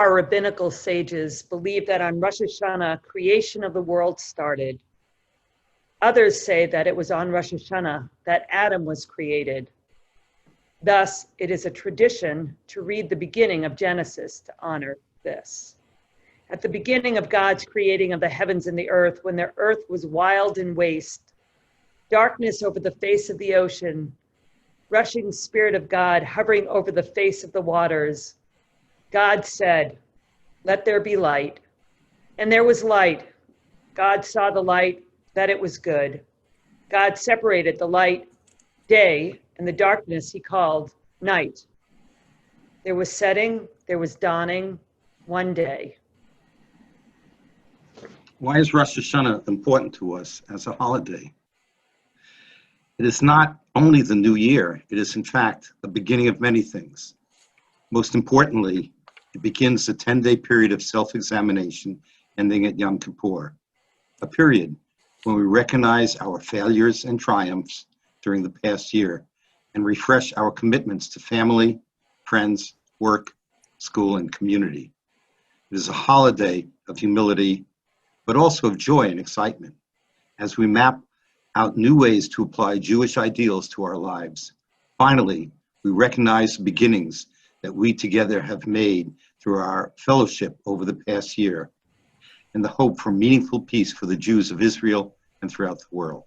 our rabbinical sages believe that on Rosh Hashannah, creation of the world started. Others say that it was on Rosh Hashannah that Adam was created. Thus, it is a tradition to read the beginning of Genesis to honor this. At the beginning of God's creating of the heavens and the earth, when the earth was wild and waste, darkness over the face of the ocean, rushing spirit of God hovering over the face of the waters, God said, "Let there be light." And there was light. God saw the light, that it was good. God separated the light, day, and the darkness he called night. There was setting, there was dawning, one day. Why is Rosh Hashanah important to us as a holiday? It is not only the new year, it is in fact the beginning of many things. Most importantly, it begins a 10-day period of self-examination ending at Yom Kippur, a period when we recognize our failures and triumphs during the past year and refresh our commitments to family, friends, work, school, and community. It is a holiday of humility, but also of joy and excitement as we map out new ways to apply Jewish ideals to our lives. Finally, we recognize the beginnings that we together have made through our fellowship over the past year and the hope for meaningful peace for the Jews of Israel and throughout the world.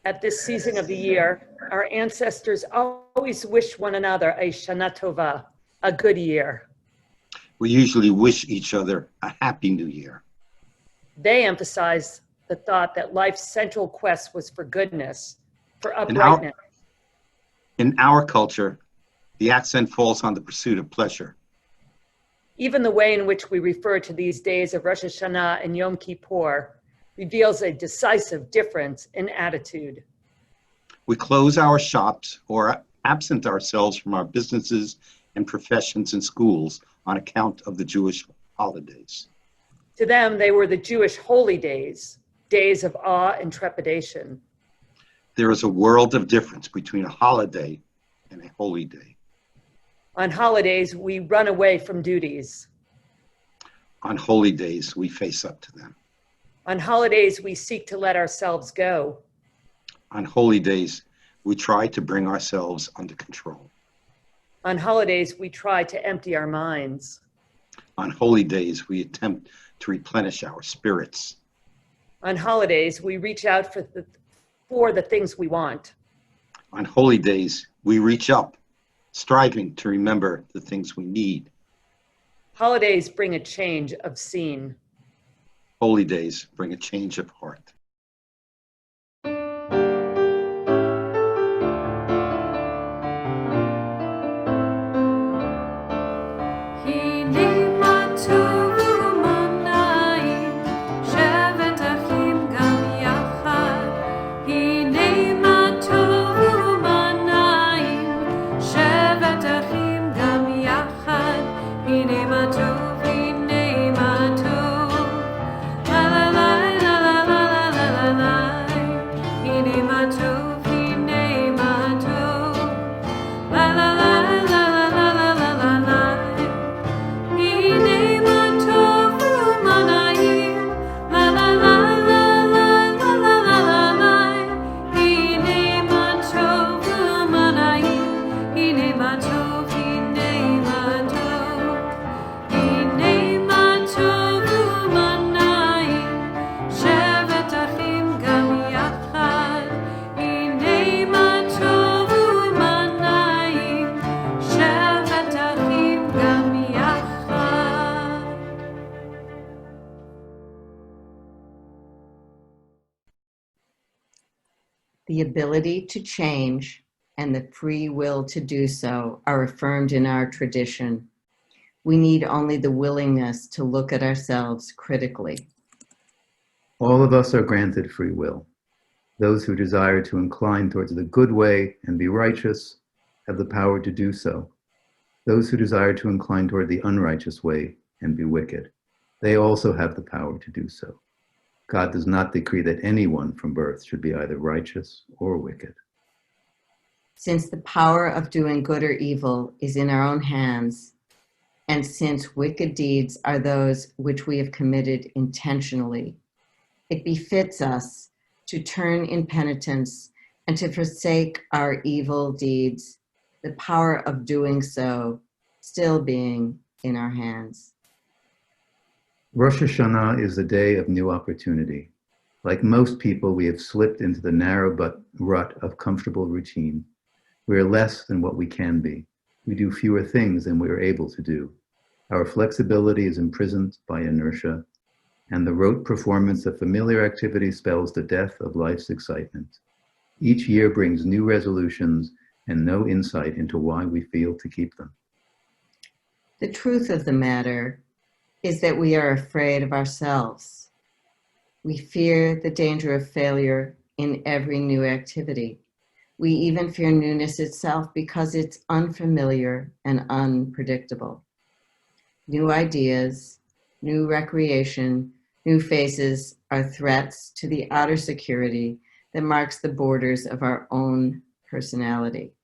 At this season of the year, our ancestors always wish one another a Shana Tova, a good year. We usually wish each other a happy new year. They emphasize the thought that life's central quest was for goodness, for uprightness. In our culture, the accent falls on the pursuit of pleasure. Even the way in which we refer to these days of Rosh Hashanah and Yom Kippur reveals a decisive difference in attitude. We close our shops or absent ourselves from our businesses and professions and schools on account of the Jewish holidays. To them, they were the Jewish holy days, days of awe and trepidation. There is a world of difference between a holiday and a holy day. On holidays, we run away from duties. On holy days, we face up to them. On holidays, we seek to let ourselves go. On holy days, we try to bring ourselves under control. On holidays, we try to empty our minds. On holy days, we attempt to replenish our spirits. On holidays, we reach out for the things we want. On holy days, we reach up, striving to remember the things we need. Holidays bring a change of scene. Holy days bring a change of heart. The ability to change and the free will to do so are affirmed in our tradition. We need only the willingness to look at ourselves critically. All of us are granted free will. Those who desire to incline towards the good way and be righteous have the power to do so. Those who desire to incline toward the unrighteous way and be wicked, they also have the power to do so. God does not decree that anyone from birth should be either righteous or wicked. Since the power of doing good or evil is in our own hands, and since wicked deeds are those which we have committed intentionally, it befits us to turn in penitence and to forsake our evil deeds, the power of doing so still being in our hands. Rosh Hashanah is the day of new opportunity. Like most people, we have slipped into the narrow but rut of comfortable routine. We are less than what we can be. We do fewer things than we are able to do. Our flexibility is imprisoned by inertia, and the rote performance of familiar activity spells the death of life's excitement. Each year brings new resolutions and no insight into why we fail to keep them. The truth of the matter is that we are afraid of ourselves. We fear the danger of failure in every new activity. We even fear newness itself because it's unfamiliar and unpredictable. New ideas, new recreation, new faces are threats to the outer security that marks the borders of our own personality.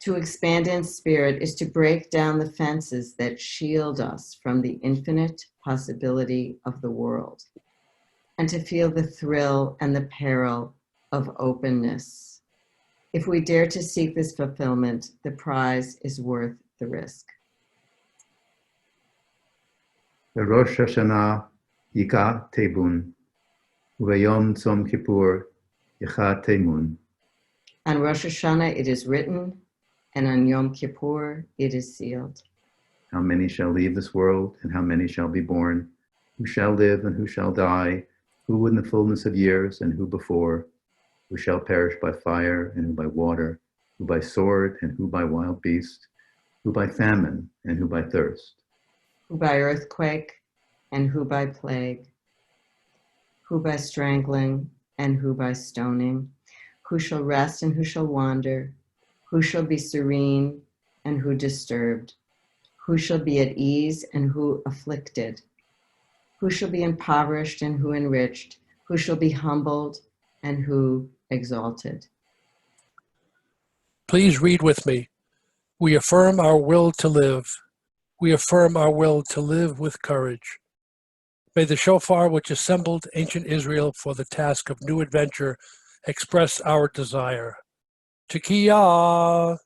To expand in spirit is to break down the fences that shield us from the infinite possibility of the world, and to feel the thrill and the peril of openness. If we dare to seek this fulfillment, the prize is worth the risk. Rosh Hashanah Yika Tebun, Uvayom Tzom Kippur Yicha Temun. On Rosh Hashanah it is written, and on Yom Kippur it is sealed. How many shall leave this world, and how many shall be born? Who shall live and who shall die? Who in the fullness of years and who before? Who shall perish by fire and who by water? Who by sword and who by wild beast? Who by famine and who by thirst? Who by earthquake and who by plague? Who by strangling and who by stoning? Who shall rest and who shall wander? Who shall be serene and who disturbed? Who shall be at ease and who afflicted? Who shall be impoverished and who enriched? Who shall be humbled and who exalted? Please read with me. We affirm our will to live. We affirm our will to live with courage. May the shofar which assembled ancient Israel for the task of new adventure express our desire. Tekiah,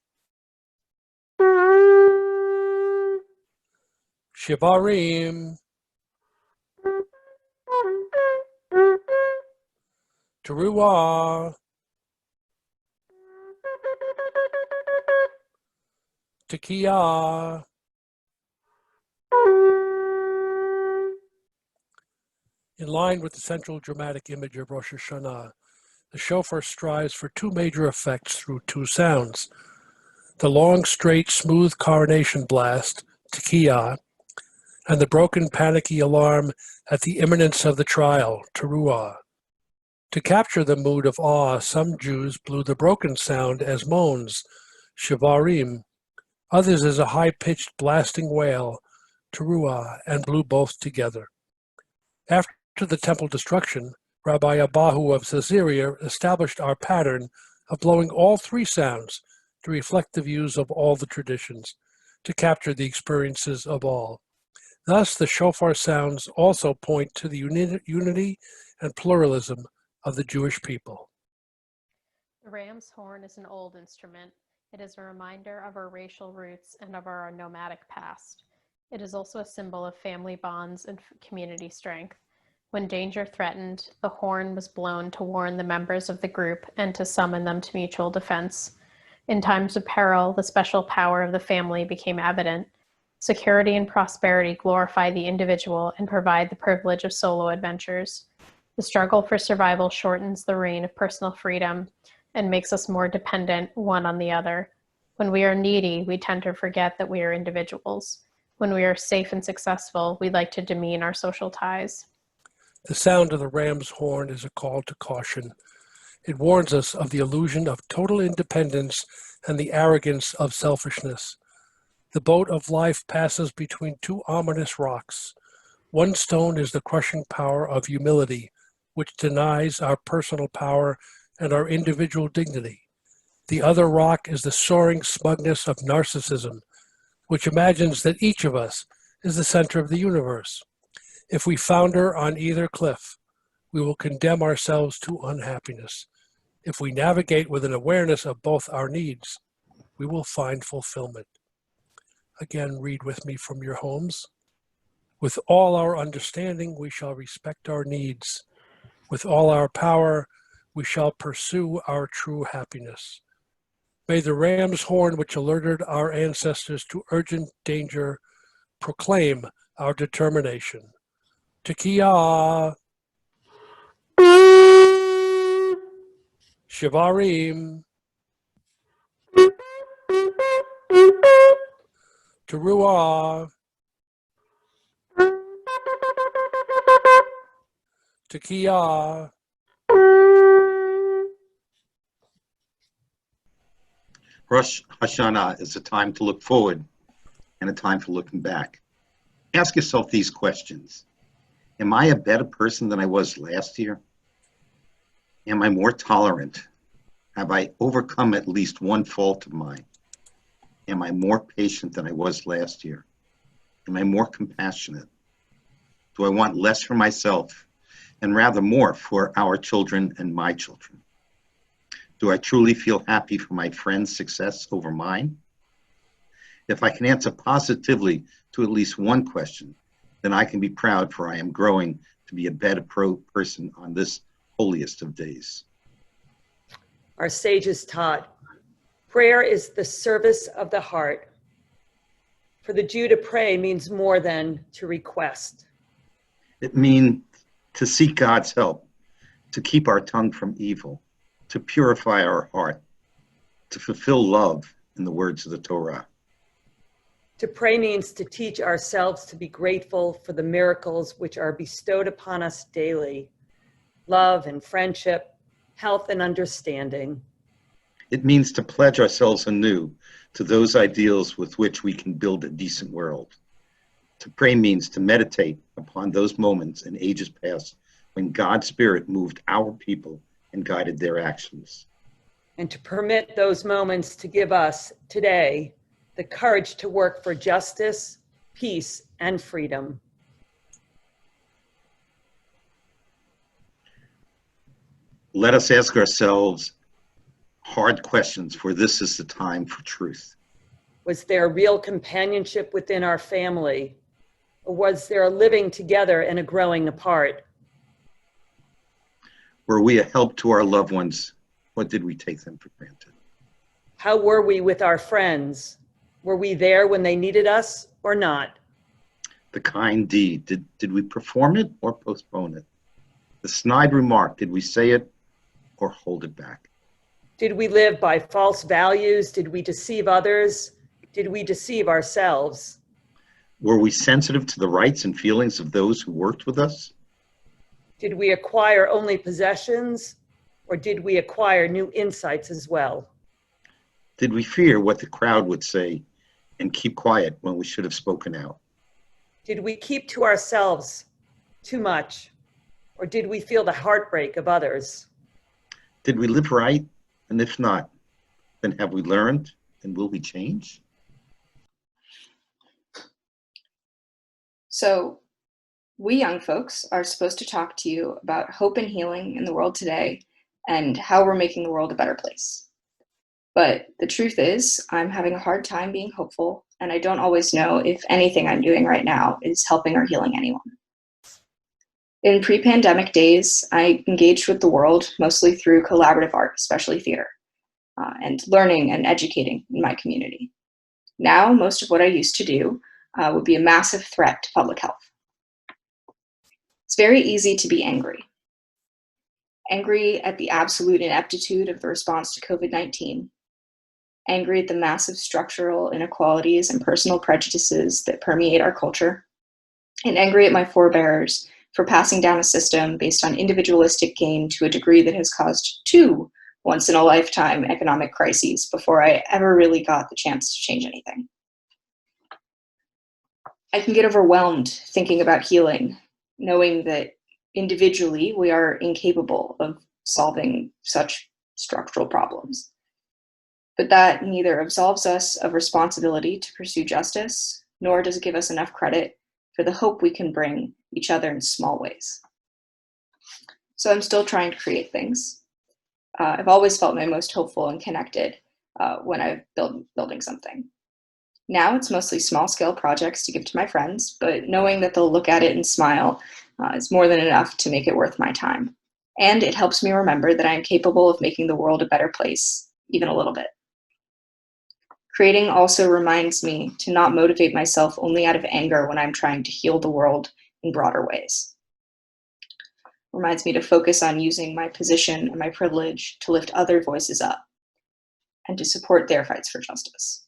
Shivarim, Teruah, Tekiah. In line with the central dramatic image of Rosh Hashanah, the shofar strives for two major effects through two sounds. The long, straight, smooth coronation blast, Tekiah, and the broken, panicky alarm at the imminence of the trial, Teruah. To capture the mood of awe, some Jews blew the broken sound as moans, Shivarim, others as a high-pitched blasting wail, Teruah, and blew both together. After the temple destruction, Rabbi Abahu of Caesarea established our pattern of blowing all three sounds to reflect the views of all the traditions, to capture the experiences of all. Thus, the shofar sounds also point to the unity and pluralism of the Jewish people. The ram's horn is an old instrument. It is a reminder of our racial roots and of our nomadic past. It is also a symbol of family bonds and community strength. When danger threatened, the horn was blown to warn the members of the group and to summon them to mutual defense. In times of peril, the special power of the family became evident. Security and prosperity glorify the individual and provide the privilege of solo adventures. The struggle for survival shortens the reign of personal freedom and makes us more dependent one on the other. When we are needy, we tend to forget that we are individuals. When we are safe and successful, we like to demean our social ties. The sound of the ram's horn is a call to caution. It warns us of the illusion of total independence and the arrogance of selfishness. The boat of life passes between two ominous rocks. One stone is the crushing power of humility, which denies our personal power and our individual dignity. The other rock is the soaring smugness of narcissism, which imagines that each of us is the center of the universe. If we founder on either cliff, we will condemn ourselves to unhappiness. If we navigate with an awareness of both our needs, we will find fulfillment. Again, read with me from your homes. With all our understanding, we shall respect our needs. With all our power, we shall pursue our true happiness. May the ram's horn which alerted our ancestors to urgent danger proclaim our determination. Tekiah, Shivarim, Teruah, Tekiah. Rosh Hashannah is a time to look forward and a time for looking back. Ask yourself these questions. Am I a better person than I was last year? Am I more tolerant? Have I overcome at least one fault of mine? Am I more patient than I was last year? Am I more compassionate? Do I want less for myself and rather more for our children and my children? Do I truly feel happy for my friend's success over mine? If I can answer positively to at least one question, then I can be proud, for I am growing to be a better person on this holiest of days. Our sages taught, prayer is the service of the heart. For the Jew to pray means more than to request. It means to seek God's help, to keep our tongue from evil, to purify our heart, to fulfill love in the words of the Torah. To pray means to teach ourselves to be grateful for the miracles which are bestowed upon us daily, love and friendship, health and understanding. It means to pledge ourselves anew to those ideals with which we can build a decent world. To pray means to meditate upon those moments in ages past when God's Spirit moved our people and guided their actions. And to permit those moments to give us, today, the courage to work for justice, peace, and freedom. Let us ask ourselves hard questions, for this is the time for truth. Was there real companionship within our family? Or was there a living together and a growing apart? Were we a help to our loved ones, or did we take them for granted? How were we with our friends? Were we there when they needed us or not? The kind deed, did we perform it or postpone it? The snide remark, did we say it or hold it back? Did we live by false values? Did we deceive others? Did we deceive ourselves? Were we sensitive to the rights and feelings of those who worked with us? Did we acquire only possessions, or did we acquire new insights as well? Did we fear what the crowd would say and keep quiet when we should have spoken out? Did we keep to ourselves too much, or did we feel the heartbreak of others? Did we live right? And if not, then have we learned and will we change? So we young folks are supposed to talk to you about hope and healing in the world today and how we're making the world a better place. But the truth is, I'm having a hard time being hopeful, and I don't always know if anything I'm doing right now is helping or healing anyone. In pre-pandemic days, I engaged with the world mostly through collaborative art, especially theater, and learning and educating in my community. Now, most of what I used to do would be a massive threat to public health. It's very easy to be angry. Angry at the absolute ineptitude of the response to COVID-19, angry at the massive structural inequalities and personal prejudices that permeate our culture, and angry at my forebears for passing down a system based on individualistic gain to a degree that has caused 2 once-in-a-lifetime economic crises before I ever really got the chance to change anything. I can get overwhelmed thinking about healing, knowing that individually we are incapable of solving such structural problems. but that neither absolves us of responsibility to pursue justice, nor does it give us enough credit for the hope we can bring each other in small ways. So I'm still trying to create things. I've always felt my most hopeful and connected when I'm building something. Now it's mostly small-scale projects to give to my friends, but knowing that they'll look at it and smile is more than enough to make it worth my time. And it helps me remember that I am capable of making the world a better place, even a little bit. Creating also reminds me to not motivate myself only out of anger when I'm trying to heal the world in broader ways. Reminds me to focus on using my position and my privilege to lift other voices up and to support their fights for justice.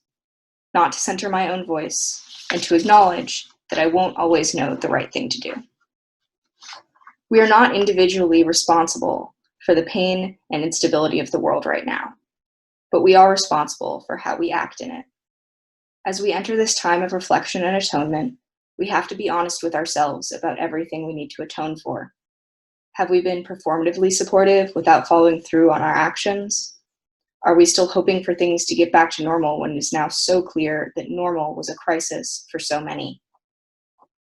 Not to center my own voice, and to acknowledge that I won't always know the right thing to do. We are not individually responsible for the pain and instability of the world right now, but we are responsible for how we act in it. As we enter this time of reflection and atonement, we have to be honest with ourselves about everything we need to atone for. Have we been performatively supportive without following through on our actions? Are we still hoping for things to get back to normal when it is now so clear that normal was a crisis for so many?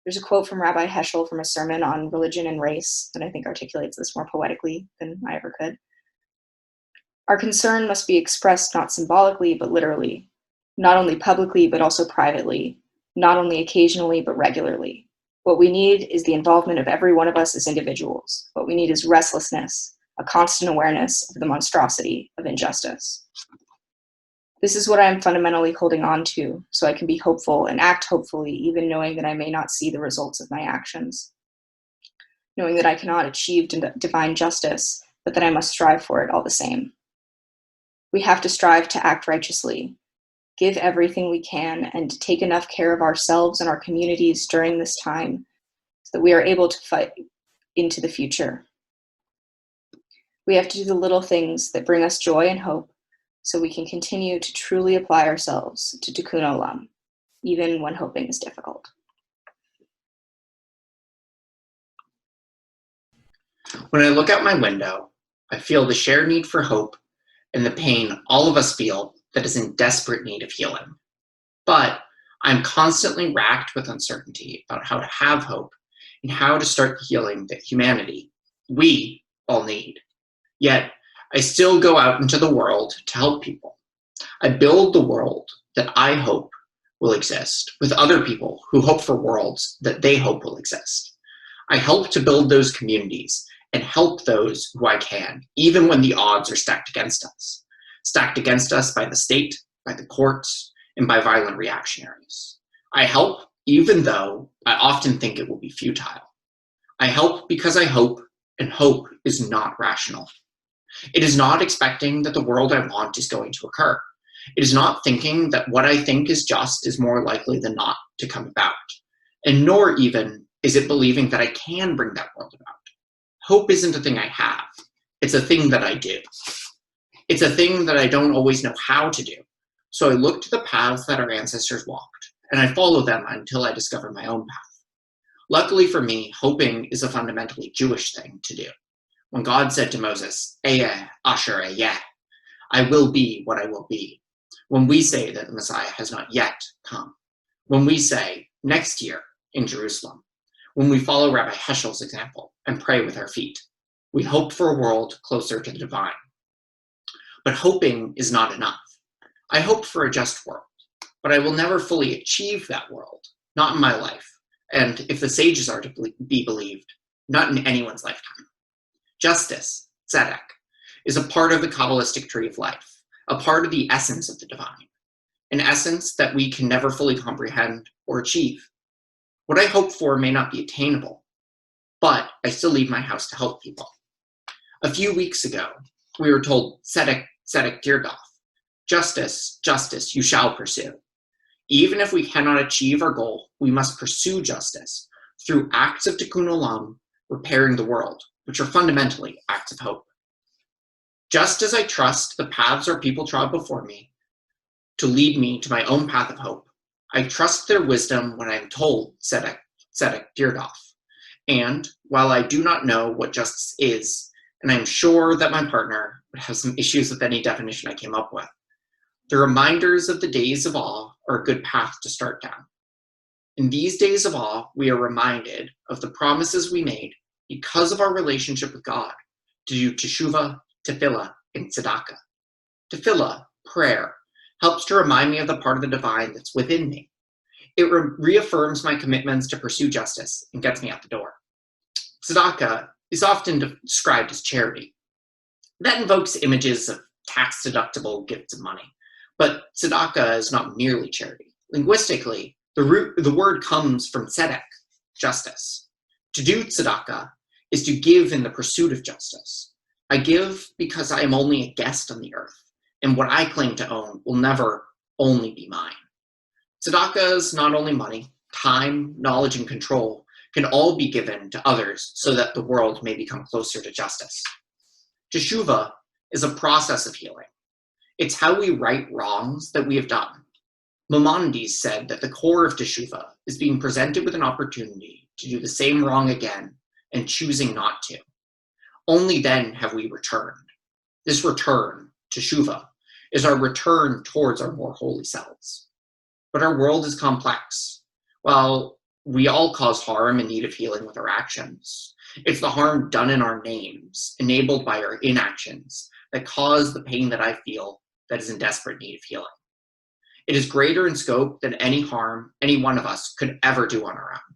There's a quote from Rabbi Heschel from a sermon on religion and race that I think articulates this more poetically than I ever could. Our concern must be expressed not symbolically, but literally, not only publicly, but also privately, not only occasionally, but regularly. What we need is the involvement of every one of us as individuals. What we need is restlessness, a constant awareness of the monstrosity of injustice. This is what I am fundamentally holding on to, so I can be hopeful and act hopefully, even knowing that I may not see the results of my actions. Knowing that I cannot achieve divine justice, but that I must strive for it all the same. We have to strive to act righteously, give everything we can, and take enough care of ourselves and our communities during this time so that we are able to fight into the future. We have to do the little things that bring us joy and hope so we can continue to truly apply ourselves to Tikkun Olam, even when hoping is difficult. When I look out my window, I feel the shared need for hope and the pain all of us feel that is in desperate need of healing. But I'm constantly racked with uncertainty about how to have hope and how to start the healing that humanity, we all need. Yet, I still go out into the world to help people. I build the world that I hope will exist with other people who hope for worlds that they hope will exist. I help to build those communities and help those who I can, even when the odds are stacked against us. Stacked against us by the state, by the courts, and by violent reactionaries. I help even though I often think it will be futile. I help because I hope, and hope is not rational. It is not expecting that the world I want is going to occur. It is not thinking that what I think is just is more likely than not to come about. And nor even is it believing that I can bring that world about. Hope isn't a thing I have. It's a thing that I do. It's a thing that I don't always know how to do. So I look to the paths that our ancestors walked, and I follow them until I discover my own path. Luckily for me, hoping is a fundamentally Jewish thing to do. When God said to Moses, Eyeh asher eyeh, I will be what I will be. When we say that the Messiah has not yet come. When we say, next year in Jerusalem. When we follow Rabbi Heschel's example and pray with our feet. We hope for a world closer to the divine. But hoping is not enough. I hope for a just world, but I will never fully achieve that world, not in my life, and if the sages are to be believed, not in anyone's lifetime. Justice, tzedek, is a part of the Kabbalistic tree of life, a part of the essence of the divine, an essence that we can never fully comprehend or achieve. What I hope for may not be attainable, but I still leave my house to help people. A few weeks ago, we were told, tzedek, tzedek tirdof, justice, justice, you shall pursue. Even if we cannot achieve our goal, we must pursue justice through acts of tikkun olam, repairing the world, which are fundamentally acts of hope. Just as I trust the paths our people trod before me to lead me to my own path of hope, I trust their wisdom when I am told tzedek, tzedek tirdof. And while I do not know what justice is, and I'm sure that my partner would have some issues with any definition I came up with, The reminders of the days of awe are a good path to start down. In these days of awe, we are reminded of the promises we made because of our relationship with God to do teshuvah, tefillah, and tzedakah. Tefillah, prayer, helps to remind me of the part of the divine that's within me. It reaffirms my commitments to pursue justice and gets me out the door. Tzedakah is often described as charity. That invokes images of tax-deductible gifts of money. But tzedakah is not merely charity. Linguistically, the word comes from tzedek, justice. To do tzedakah is to give in the pursuit of justice. I give because I am only a guest on the earth, and what I claim to own will never only be mine. Tzedakah is not only money, time, knowledge, and control can all be given to others so that the world may become closer to justice. Teshuvah is a process of healing. It's how we right wrongs that we have done. Maimonides said that the core of teshuvah is being presented with an opportunity to do the same wrong again and choosing not to. Only then have we returned. This return, teshuvah, is our return towards our more holy selves. But our world is complex. While we all cause harm in need of healing with our actions, it's the harm done in our names, enabled by our inactions, that cause the pain that I feel that is in desperate need of healing. It is greater in scope than any harm any one of us could ever do on our own.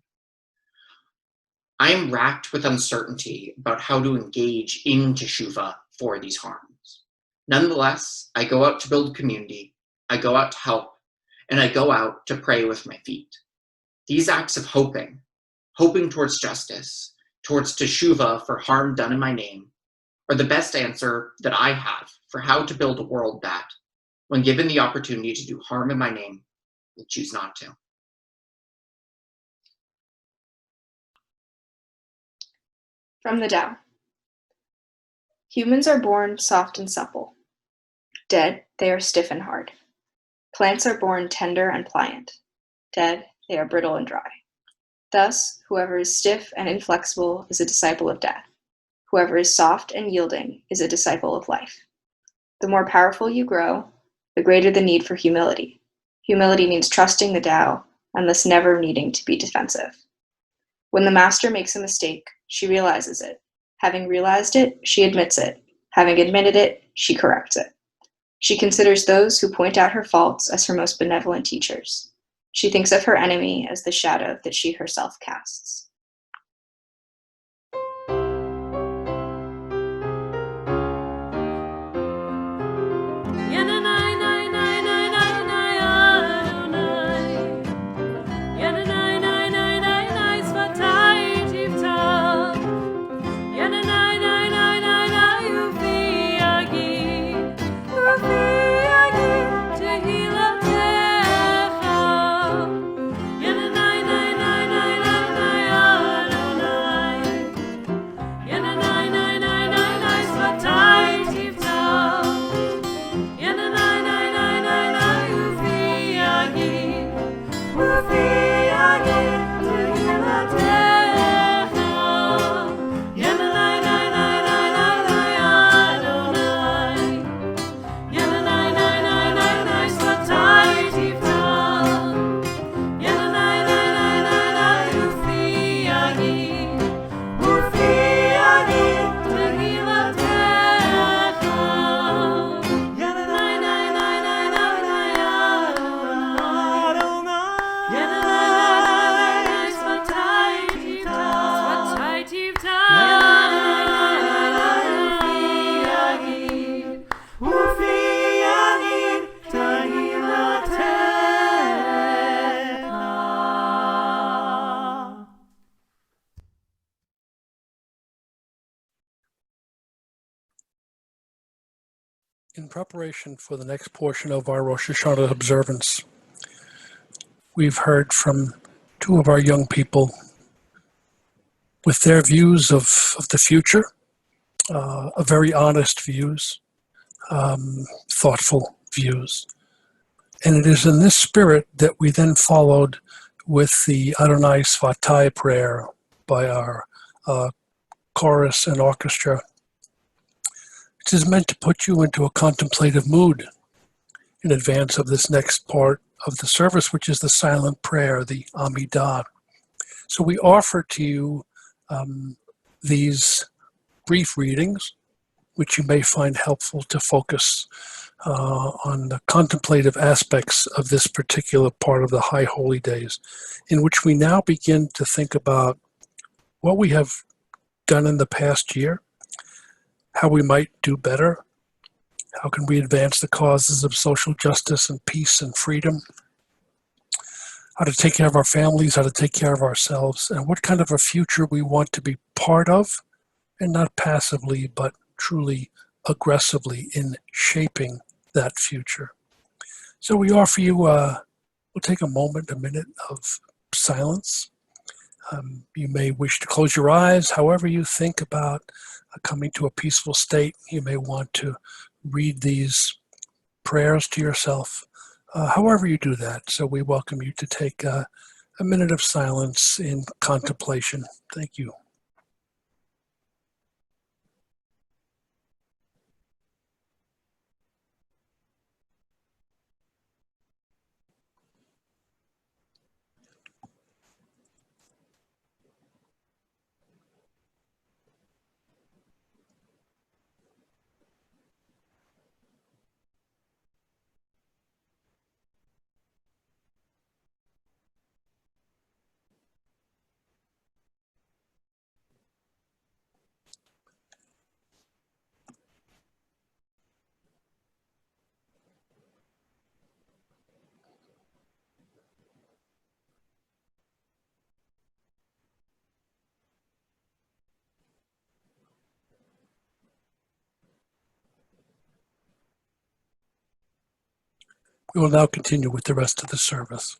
I am racked with uncertainty about how to engage in teshuvah for these harms. Nonetheless, I go out to build community, I go out to help, and I go out to pray with my feet. These acts of hoping towards justice, towards teshuvah for harm done in my name, are the best answer that I have for how to build a world that, when given the opportunity to do harm in my name, will choose not to. From the Tao. Humans are born soft and supple. Dead, they are stiff and hard. Plants are born tender and pliant. Dead, they are brittle and dry. Thus, whoever is stiff and inflexible is a disciple of death. Whoever is soft and yielding is a disciple of life. The more powerful you grow, the greater the need for humility. Humility means trusting the Tao and thus never needing to be defensive. When the master makes a mistake, she realizes it. Having realized it, she admits it. Having admitted it, she corrects it. She considers those who point out her faults as her most benevolent teachers. She thinks of her enemy as the shadow that she herself casts. In preparation for the next portion of our Rosh Hashannah observance, we've heard from two of our young people with their views of the future, very honest views, thoughtful views. And it is in this spirit that we then followed with the Adonai Svatai prayer by our chorus and orchestra. It is meant to put you into a contemplative mood. in advance of this next part of the service, which is the silent prayer, the Amidah. So we offer to you these brief readings, which you may find helpful to focus on the contemplative aspects of this particular part of the High Holy Days, in which we now begin to think about what we have done in the past year, how we might do better, how can we advance the causes of social justice and peace and freedom, how to take care of our families, how to take care of ourselves, and what kind of a future we want to be part of, and not passively, but truly aggressively in shaping that future. So we offer you, we'll take a minute of silence. You may wish to close your eyes. However you think about coming to a peaceful state, you may want to read these prayers to yourself, however you do that. So we welcome you to take a minute of silence in contemplation. Thank you. We will now continue with the rest of the service.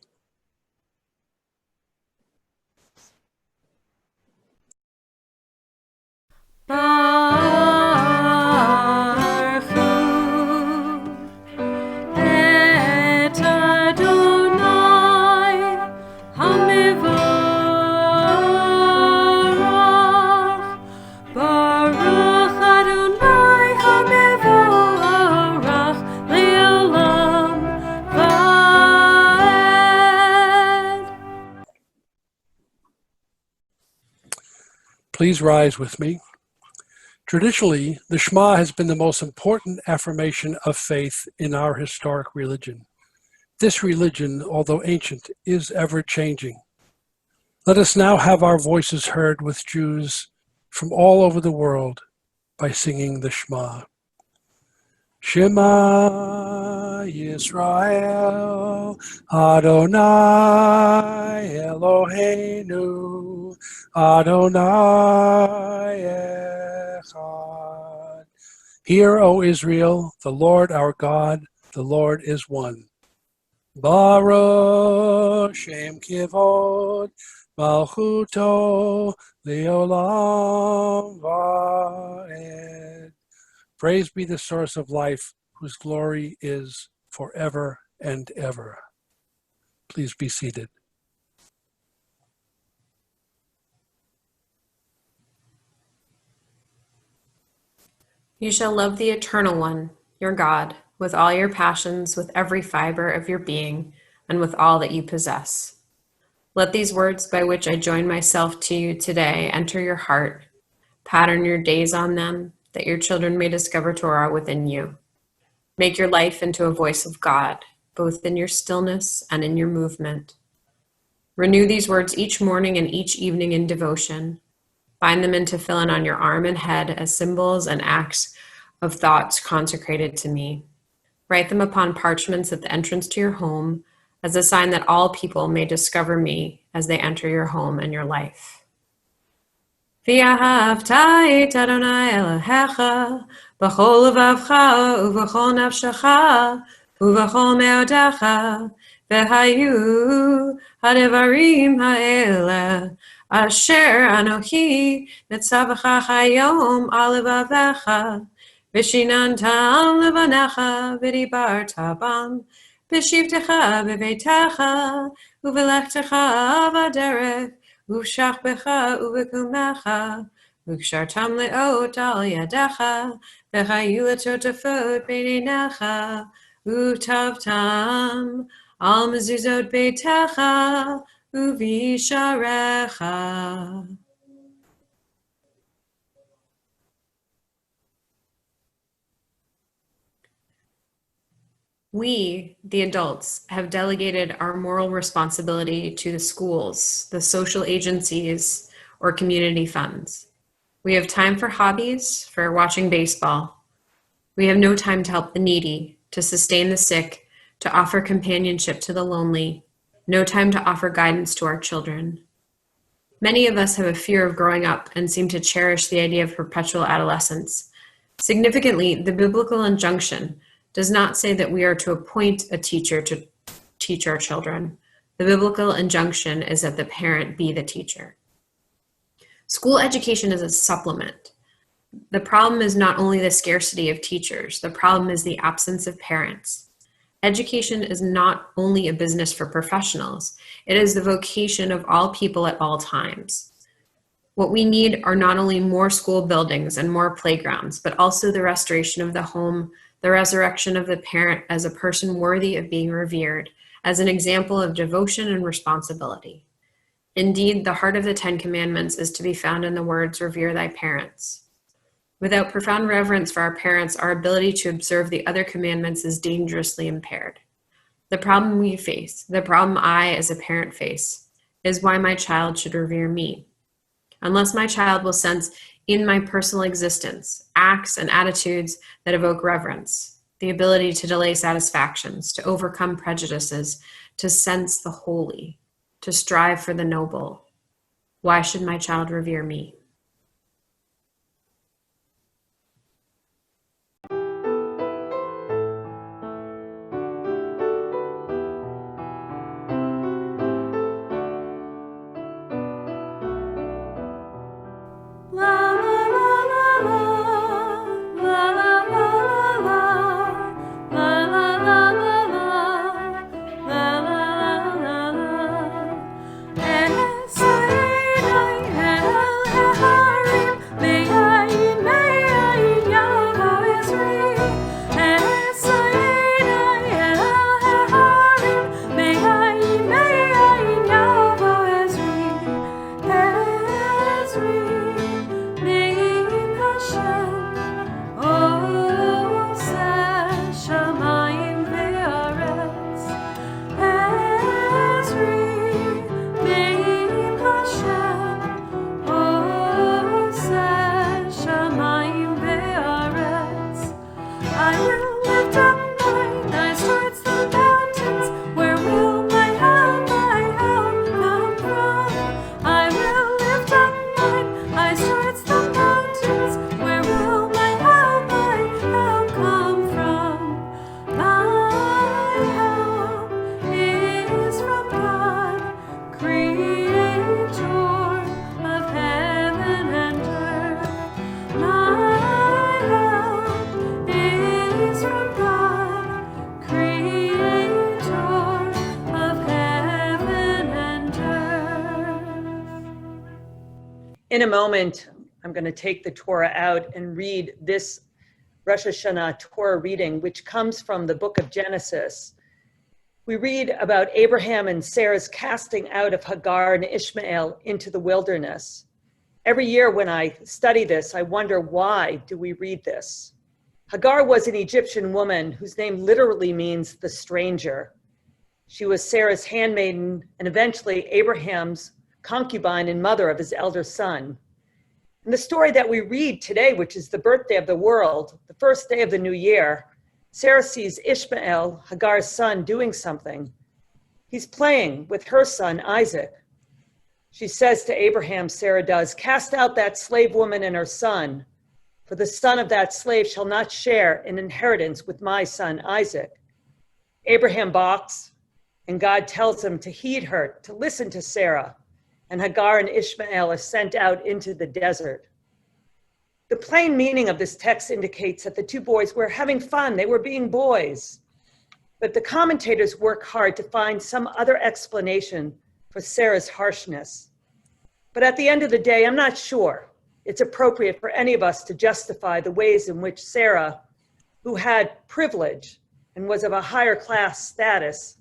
Please rise with me. Traditionally, the Shema has been the most important affirmation of faith in our historic religion. This religion, although ancient, is ever-changing. Let us now have our voices heard with Jews from all over the world by singing the Shema. Shema Yisrael, Adonai Eloheinu, Adonai Echad. Hear, O Israel, the Lord our God, the Lord is one. Baruch Shem Kivod, Malchuto, Leolam Va'ed. Praise be the source of life, whose glory is forever and ever. Please be seated. You shall love the Eternal One, your God, with all your passions, with every fiber of your being, and with all that you possess. Let these words by which I join myself to you today enter your heart. Pattern your days on them, that your children may discover Torah within you. Make your life into a voice of God, both in your stillness and in your movement. Renew these words each morning and each evening in devotion. Bind them in tefillin on your arm and head as symbols and acts of thoughts consecrated to me. Write them upon parchments at the entrance to your home as a sign that all people may discover me as they enter your home and your life. V'ahavta et Adonai Elohecha b'chol levavcha u'b'chol nafshecha u'b'chol me'odecha v'hayu ha'devarim ha'eleh asher anochi netzavecha hayom al levavecha v'shinantam levanecha v'dibarta bam b'shivtecha b'veitecha u'v'lechtecha v'aderech Uv'shachbecha uv'kumecha, uv'kshartam le'ot al yadecha, v'chayu l'totafot b'neinecha, Utavtam al mezuzot beitecha uvisharecha. We, the adults, have delegated our moral responsibility to the schools, the social agencies, or community funds. We have time for hobbies, for watching baseball. We have no time to help the needy, to sustain the sick, to offer companionship to the lonely, no time to offer guidance to our children. Many of us have a fear of growing up and seem to cherish the idea of perpetual adolescence. Significantly, the biblical injunction does not say that we are to appoint a teacher to teach our children. The biblical injunction is that the parent be the teacher. School education is a supplement. The problem is not only the scarcity of teachers, the problem is the absence of parents. Education is not only a business for professionals, it is the vocation of all people at all times. What we need are not only more school buildings and more playgrounds, but also the restoration of the home, the resurrection of the parent as a person worthy of being revered, as an example of devotion and responsibility. Indeed, the heart of the Ten Commandments is to be found in the words, "Revere thy parents." Without profound reverence for our parents, our ability to observe the other commandments is dangerously impaired. The problem we face, the problem I as a parent face, is why my child should revere me. Unless my child will sense in my personal existence acts and attitudes that evoke reverence, the ability to delay satisfactions, to overcome prejudices, to sense the holy, to strive for the noble, why should my child revere me? In a moment, I'm going to take the Torah out and read this Rosh Hashannah Torah reading, which comes from the book of Genesis. We read about Abraham and Sarah's casting out of Hagar and Ishmael into the wilderness. Every year when I study this, I wonder, why do we read this? Hagar was an Egyptian woman whose name literally means the stranger. She was Sarah's handmaiden and eventually Abraham's concubine and mother of his elder son. In the story that we read today, which is the birthday of the world, the first day of the new year, Sarah sees Ishmael, Hagar's son, doing something. He's playing with her son, Isaac. She says to Abraham, Sarah does, "Cast out that slave woman and her son, for the son of that slave shall not share an inheritance with my son, Isaac." Abraham balks, and God tells him to heed her, to listen to Sarah. And Hagar and Ishmael are sent out into the desert. The plain meaning of this text indicates that the two boys were having fun. They were being boys. But the commentators work hard to find some other explanation for Sarah's harshness. But at the end of the day, I'm not sure it's appropriate for any of us to justify the ways in which Sarah, who had privilege and was of a higher class status,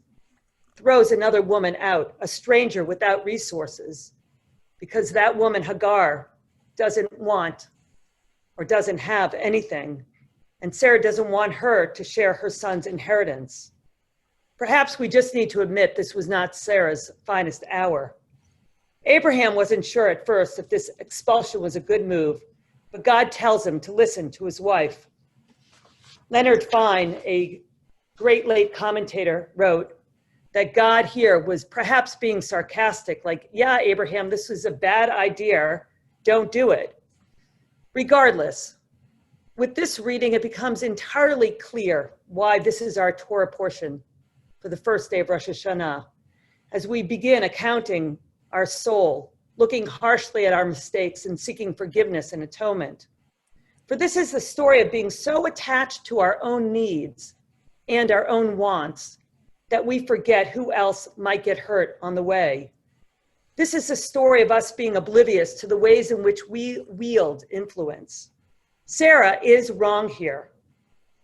throws another woman out, a stranger without resources, because that woman, Hagar, doesn't want or doesn't have anything, and Sarah doesn't want her to share her son's inheritance. Perhaps we just need to admit this was not Sarah's finest hour. Abraham wasn't sure at first if this expulsion was a good move, but God tells him to listen to his wife. Leonard Fine, a great late commentator, wrote that God here was perhaps being sarcastic, like, yeah, Abraham, this is a bad idea, don't do it. Regardless, with this reading, it becomes entirely clear why this is our Torah portion for the first day of Rosh Hashannah, as we begin accounting our soul, looking harshly at our mistakes and seeking forgiveness and atonement. For this is the story of being so attached to our own needs and our own wants that we forget who else might get hurt on the way. This is the story of us being oblivious to the ways in which we wield influence. Sarah is wrong here,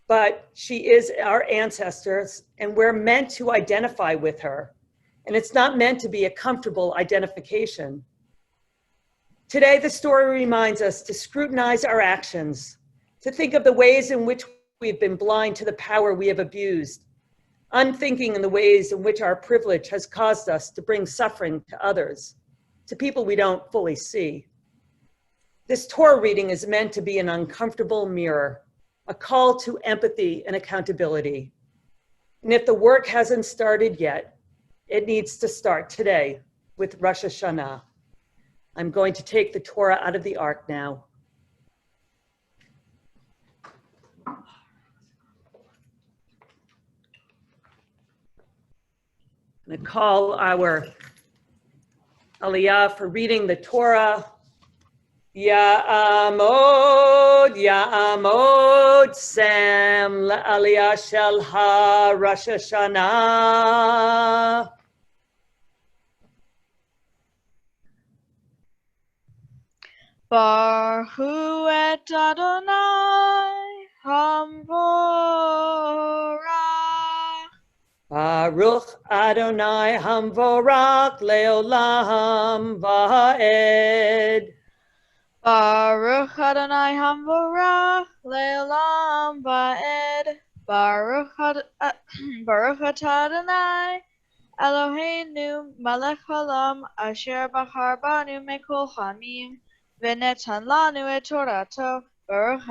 but she is our ancestors, and we're meant to identify with her. And it's not meant to be a comfortable identification. Today, the story reminds us to scrutinize our actions, to think of the ways in which we've been blind to the power we have abused, unthinking in the ways in which our privilege has caused us to bring suffering to others, to people we don't fully see. This Torah reading is meant to be an uncomfortable mirror, a call to empathy and accountability. And if the work hasn't started yet, it needs to start today with Rosh Hashannah. I'm going to take the Torah out of the ark now. I'm going to call our Aliyah for reading the Torah. Ya'amod, Ya'amod, Sem la'aliyah shel ha-Rosh Hashanah. Baruch et Adonai Hamvorach. Baruch Adonai Hamvorach Leolam Va'ed. Baruch Adonai Hamvorach Leolam Va'ed. Baruch atah Adonai Eloheinu melech haolam asher bachar banu mikol hamim v'netan lanu et torato. Baruch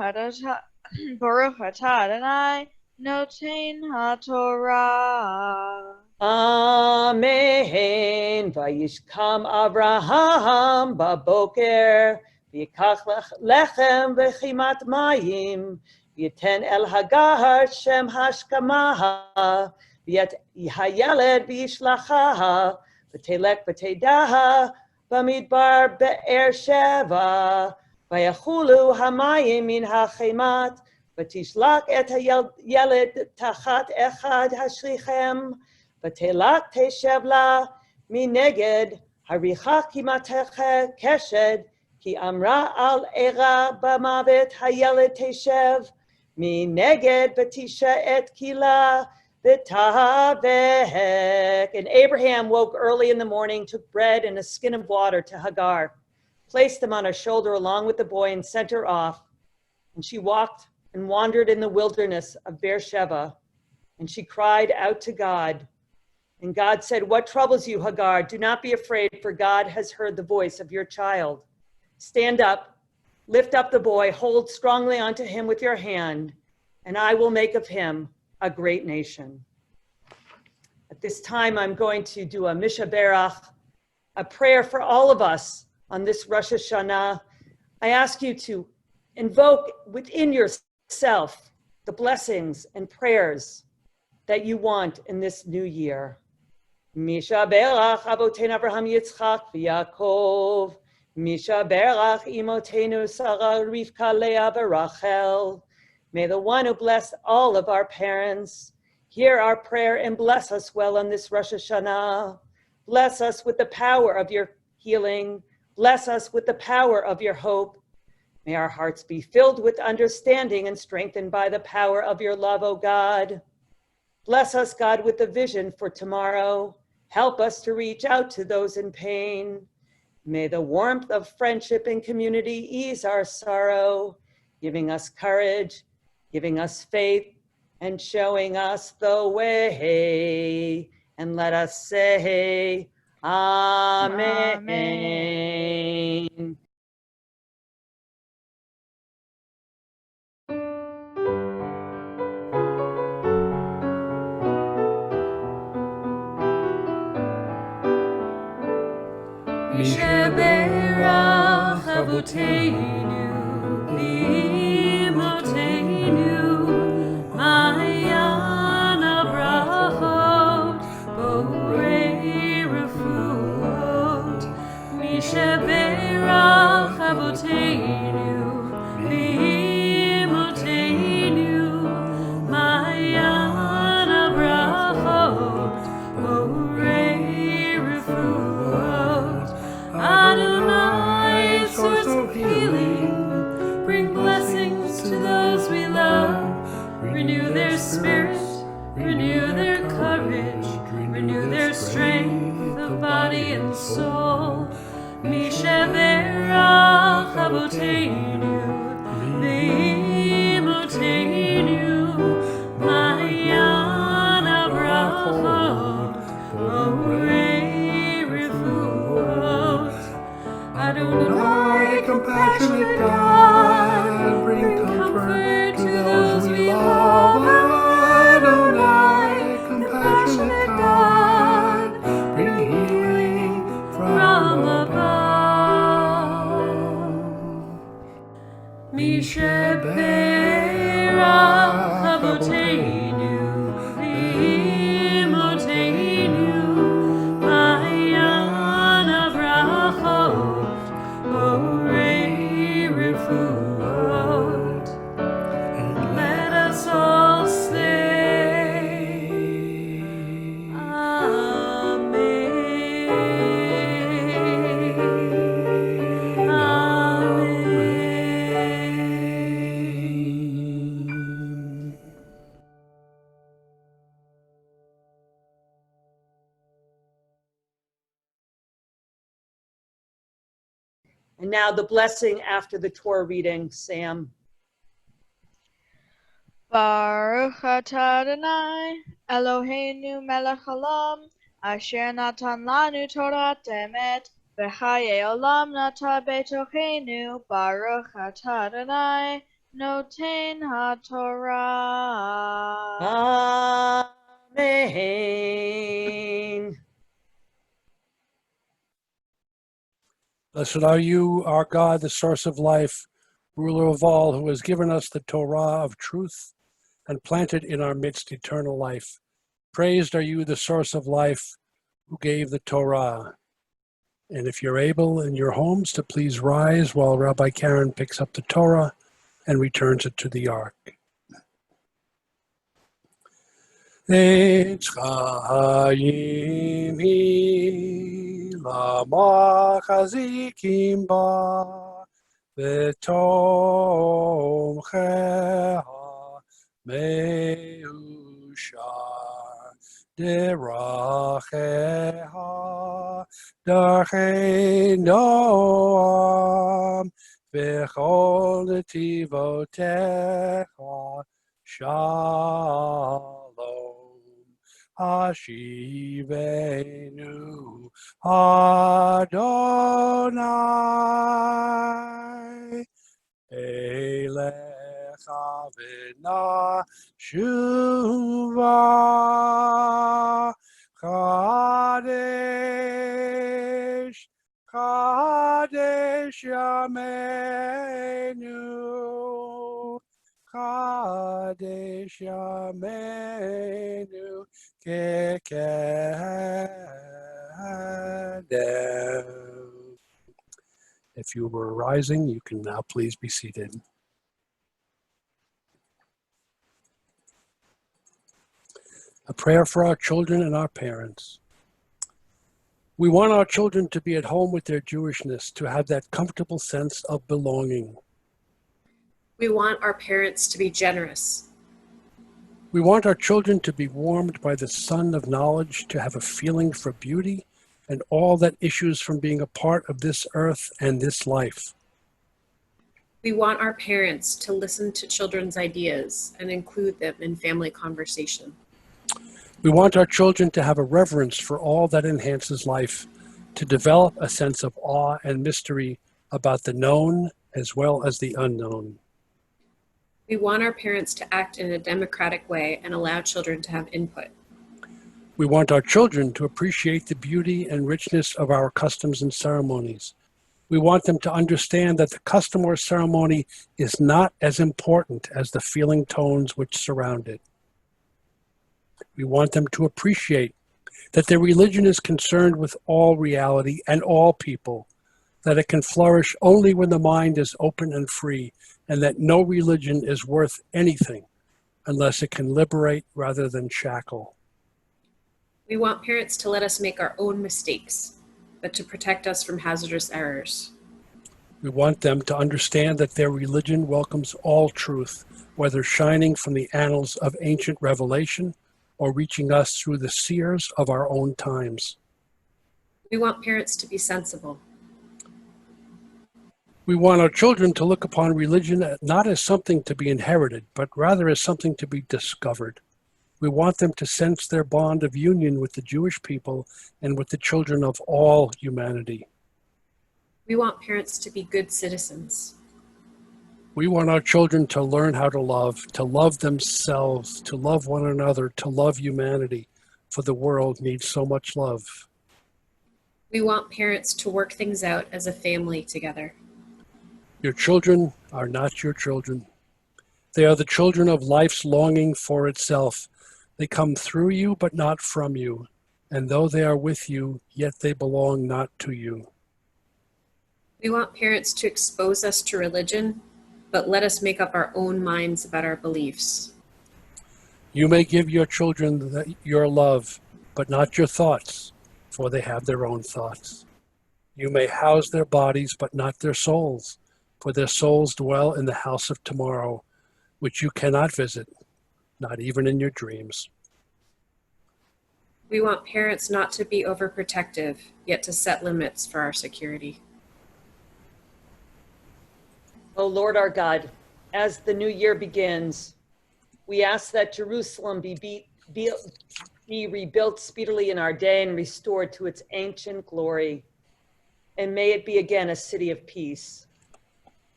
atah Adonai noten haTorah. Amen. Vayishkam Abraham baboker v'yikach lechem v'chimat mayim v'yiten el Hagar shem hashkamaha v'yet hayeled v'yishlachaha v'telek v'tedaha b'midbar be'er sheva v'yachulu hamayim min hachemat v'tishlak et hayeled tachat echad hashlichem v'telak teshev la mineged haricha kimatecha keshed ki amra al era b'mavet hayeled teshev mineged v'tisha et kila v'tavek. And Abraham woke early in the morning, took bread and a skin of water to Hagar, placed them on her shoulder along with the boy and sent her off. And she walked and wandered in the wilderness of Beersheba, and she cried out to God. And God said, "What troubles you, Hagar? Do not be afraid, for God has heard the voice of your child. Stand up, lift up the boy, hold strongly onto him with your hand, and I will make of him a great nation." At this time, I'm going to do a Mishaberach, a prayer for all of us on this Rosh Hashannah. I ask you to invoke within yourself the blessings and prayers that you want in this new year. Mishaberach Avoteinu Avraham Yitzchak v'Yaakov. Mishaberach Imotenu Sarah Rivka Leah v'Rachel. May the one who blessed all of our parents hear our prayer and bless us well on this Rosh Hashanah. Bless us with the power of your healing. Bless us with the power of your hope. May our hearts be filled with understanding and strengthened by the power of your love, O God. Bless us, God, with a vision for tomorrow. Help us to reach out to those in pain. May the warmth of friendship and community ease our sorrow, giving us courage, giving us faith, and showing us the way. And let us say, Amen. Amen. Mishaberach Avoteinu V'Imoteinu Mayan Abrahot Borei Refuot Mishaberach Avoteinu V'Imoteinu Mayan Abrahot Borei Refuot Adonai, source of healing, bring blessings to those we love. Renew their spirit, renew their courage, renew their strength of body and soul. Mishaberach Avoteinu, V'Imoteinu, Mayan Abrahot, Borei Refuot. Adonai, compassionate God, bring comfort to those we love. Adonai, compassionate God, bring healing from above. Mishaberach Avoteinu, V'Imoteinu, Mayan Abrahot, Borei Refuot. And let us all say, Amen. Amen. And now the blessing after the Torah reading, Sam. Baruch atah Adonai, Eloheinu melech haolam, asher natan lanu Torat emet, v'chayei olam nata betocheinu. Baruch atah Adonai, noten haTorah. Amen. Blessed are you, our God, the source of life, ruler of all, who has given us the Torah of truth and planted in our midst eternal life. Praised are you, the source of life, who gave the Torah. And if you're able in your homes to please rise while Rabbi Karen picks up the Torah and returns it to the ark. Eitz Chaim hi lamachazikim ba v'tomcheha meushar deracheha darchei noam v'chol netivotecha shalom. Hashivenu Adonai Elecha v'nashuva Kadesh Kadesh Yameinu Kadesh Yameinu Kekadem. If you were rising, you can now please be seated. A prayer for our children and our parents. We want our children to be at home with their Jewishness, to have that comfortable sense of belonging. We want our parents to be generous. We want our children to be warmed by the sun of knowledge, to have a feeling for beauty and all that issues from being a part of this earth and this life. We want our parents to listen to children's ideas and include them in family conversation. We want our children to have a reverence for all that enhances life, to develop a sense of awe and mystery about the known as well as the unknown. We want our parents to act in a democratic way and allow children to have input. We want our children to appreciate the beauty and richness of our customs and ceremonies. We want them to understand that the custom or ceremony is not as important as the feeling tones which surround it. We want them to appreciate that their religion is concerned with all reality and all people, that it can flourish only when the mind is open and free, and that no religion is worth anything unless it can liberate rather than shackle. We want parents to let us make our own mistakes, but to protect us from hazardous errors. We want them to understand that their religion welcomes all truth, whether shining from the annals of ancient revelation or reaching us through the seers of our own times. We want parents to be sensible. We want our children to look upon religion not as something to be inherited, but rather as something to be discovered. We want them to sense their bond of union with the Jewish people and with the children of all humanity. We want parents to be good citizens. We want our children to learn how to love themselves, to love one another, to love humanity, for the world needs so much love. We want parents to work things out as a family together. Your children are not your children. They are the children of life's longing for itself. They come through you, but not from you. And though they are with you, yet they belong not to you. We want parents to expose us to religion, but let us make up our own minds about our beliefs. You may give your children your love, but not your thoughts, for they have their own thoughts. You may house their bodies, but not their souls, for their souls dwell in the house of tomorrow, which you cannot visit, not even in your dreams. We want parents not to be overprotective, yet to set limits for our security. O Lord our God, as the new year begins, we ask that Jerusalem be rebuilt speedily in our day and restored to its ancient glory. And may it be again a city of peace.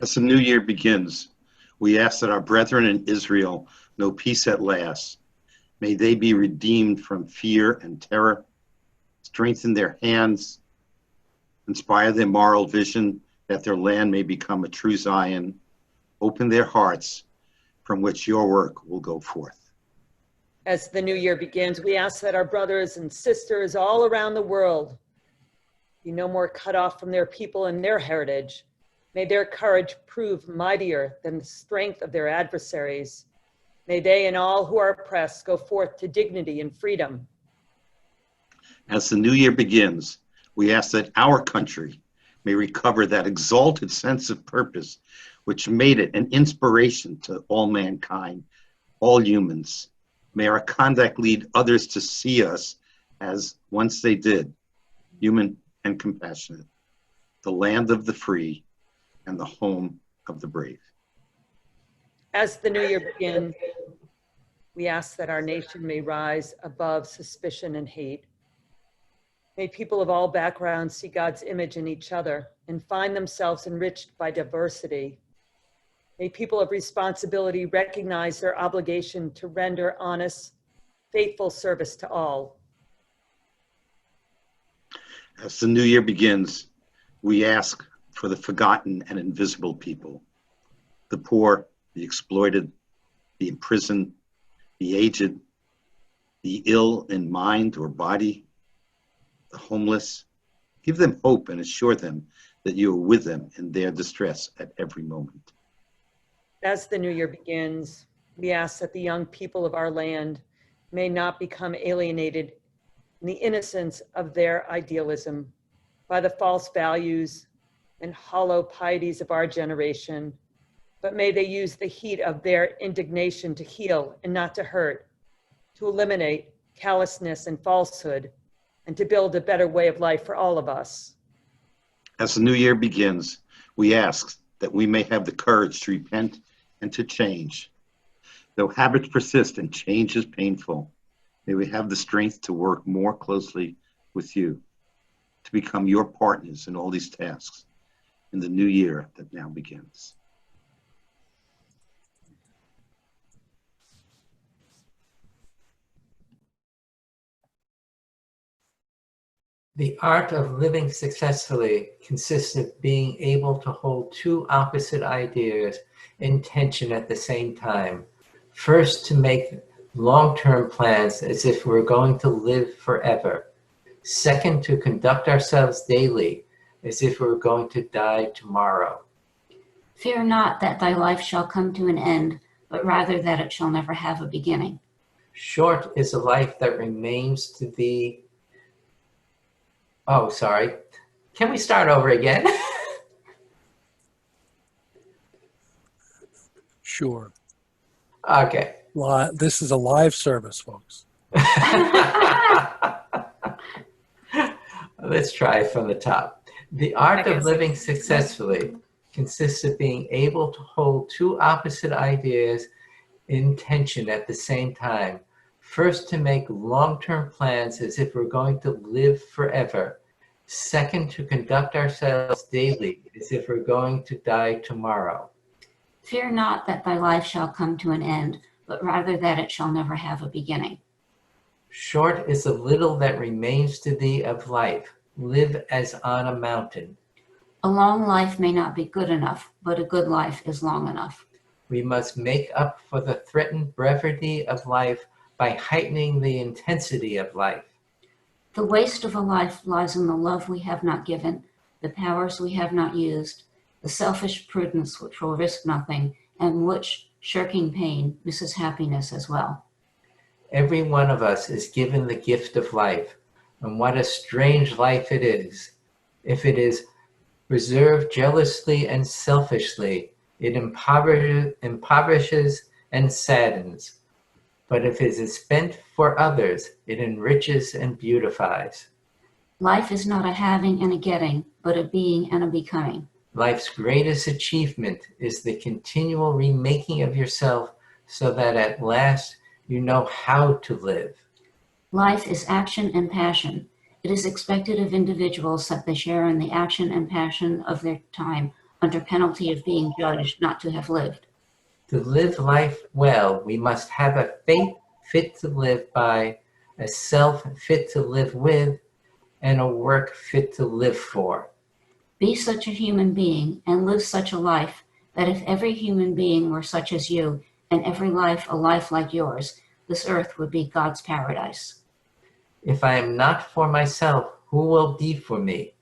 As the new year begins, we ask that our brethren in Israel know peace at last. May they be redeemed from fear and terror, strengthen their hands, inspire their moral vision, that their land may become a true Zion, open their hearts from which your work will go forth. As the new year begins, we ask that our brothers and sisters all around the world be no more cut off from their people and their heritage. May their courage prove mightier than the strength of their adversaries. May they and all who are oppressed go forth to dignity and freedom. As the new year begins, we ask that our country may recover that exalted sense of purpose which made it an inspiration to all mankind, all humans. May our conduct lead others to see us as once they did, human and compassionate, the land of the free and the home of the brave. As the new year begins, we ask that our nation may rise above suspicion and hate. May people of all backgrounds see God's image in each other and find themselves enriched by diversity. May people of responsibility recognize their obligation to render honest, faithful service to all. As the new year begins, we ask for the forgotten and invisible people, the poor, the exploited, the imprisoned, the aged, the ill in mind or body, the homeless. Give them hope and assure them that you are with them in their distress at every moment. As the new year begins, we ask that the young people of our land may not become alienated in the innocence of their idealism by the false values and hollow pieties of our generation, but may they use the heat of their indignation to heal and not to hurt, to eliminate callousness and falsehood, and to build a better way of life for all of us. As the new year begins, we ask that we may have the courage to repent and to change. Though habits persist and change is painful, may we have the strength to work more closely with you, to become your partners in all these tasks in the new year that now begins. The art of living successfully consists of being able to hold two opposite ideas in tension at the same time. First, to make long-term plans as if we're going to live forever. Second, to conduct ourselves daily as if we're going to die tomorrow. Fear not that thy life shall come to an end, but rather that it shall never have a beginning. Short is a life that remains to thee. Oh, sorry. Can we start over again? Sure. Okay. This is a live service, folks. Let's try from the top. The art of living successfully consists of being able to hold two opposite ideas in tension at the same time. First, to make long-term plans as if we're going to live forever. Second, to conduct ourselves daily as if we're going to die tomorrow. Fear not that thy life shall come to an end, but rather that it shall never have a beginning. Short is the little that remains to thee of life. Live as on a mountain. A long life may not be good enough, but a good life is long enough. We must make up for the threatened brevity of life by heightening the intensity of life. The waste of a life lies in the love we have not given, the powers we have not used, the selfish prudence which will risk nothing, and which, shirking pain, misses happiness as well. Every one of us is given the gift of life, and what a strange life it is. If it is reserved jealously and selfishly, it impoverishes and saddens. But if it is spent for others, it enriches and beautifies. Life is not a having and a getting, but a being and a becoming. Life's greatest achievement is the continual remaking of yourself so that at last you know how to live. Life is action and passion. It is expected of individuals that they share in the action and passion of their time under penalty of being judged not to have lived. To live life well, we must have a faith fit to live by, a self fit to live with, and a work fit to live for. Be such a human being and live such a life that if every human being were such as you and every life a life like yours, this earth would be God's paradise. If I am not for myself, who will be for me?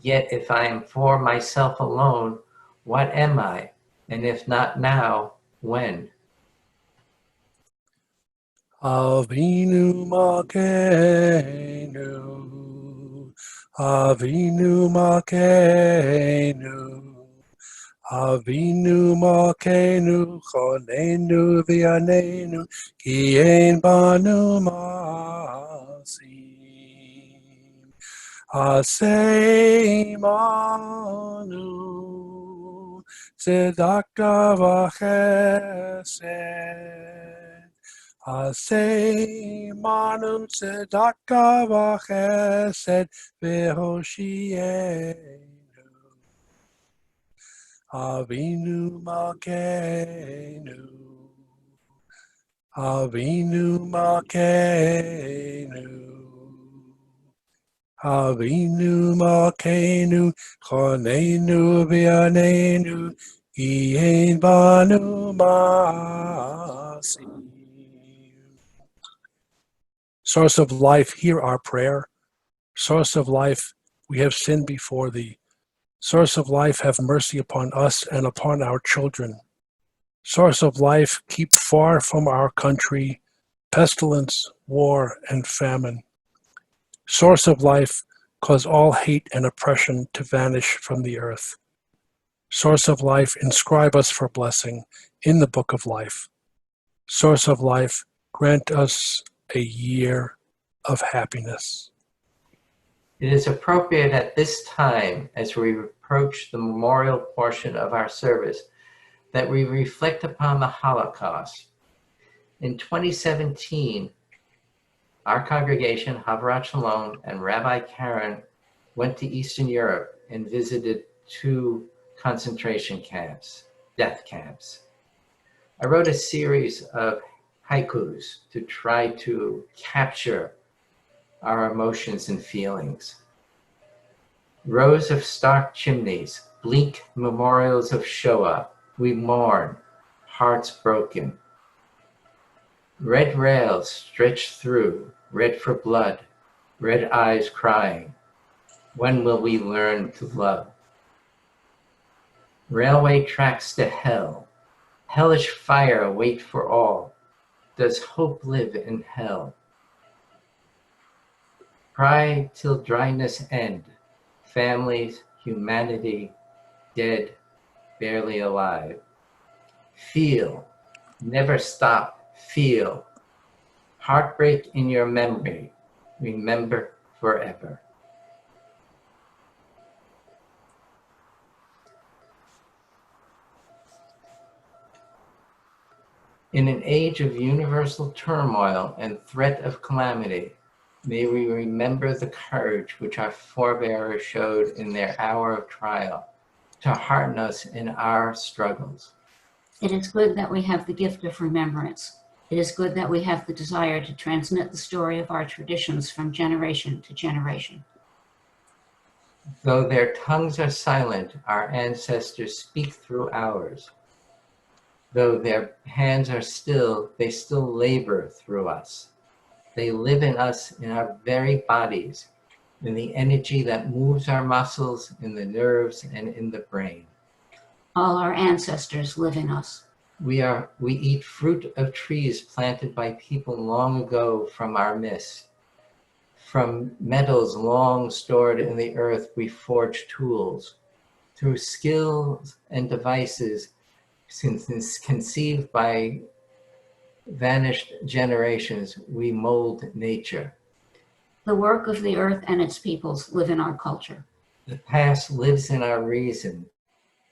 Yet if I am for myself alone, what am I? And if not now, when? Avinu Malkeinu, Avinu Malkeinu, Avinu Malkeinu, Chonenu v'yanenu, Ki ein banu masim. Aseh imanu, tzedakah v'chesed. Aseh imanu, tzedakah v'chesed, v'hoshienu. Avinu Malkeinu, Avinu Malkeinu, Avinu Malkeinu, Chonenu v'yanenu, Ki ein banu masim. Source of life, hear our prayer. Source of life, we have sinned before thee. Source of life, have mercy upon us and upon our children. Source of life, keep far from our country pestilence, war, and famine. Source of life, cause all hate and oppression to vanish from the earth. Source of life, inscribe us for blessing in the book of life. Source of life, grant us a year of happiness. It is appropriate at this time, as we approach the memorial portion of our service, that we reflect upon the Holocaust. In 2017, our congregation, Havurat Shalom, and Rabbi Karen went to Eastern Europe and visited 2 concentration camps, death camps. I wrote a series of haikus to try to capture our emotions and feelings. Rows of stark chimneys, bleak memorials of Shoah, we mourn, hearts broken. Red rails stretched through, red for blood, red eyes crying. When will we learn to love? Railway tracks to hell, hellish fire wait for all. Does hope live in hell? Cry till dryness end, families, humanity, dead, barely alive. Feel, never stop, feel. Heartbreak in your memory, remember forever. In an age of universal turmoil and threat of calamity, may we remember the courage which our forebears showed in their hour of trial to hearten us in our struggles. It is good that we have the gift of remembrance. It is good that we have the desire to transmit the story of our traditions from generation to generation. Though their tongues are silent, our ancestors speak through ours. Though their hands are still, they still labor through us. They live in us, in our very bodies, in the energy that moves our muscles, in the nerves, and in the brain. All our ancestors live in us. We eat fruit of trees planted by people long ago from our midst. From metals long stored in the earth, we forge tools. Through skills and devices conceived by vanished generations, we mold nature. The work of the earth and its peoples live in our culture. The past lives in our reason,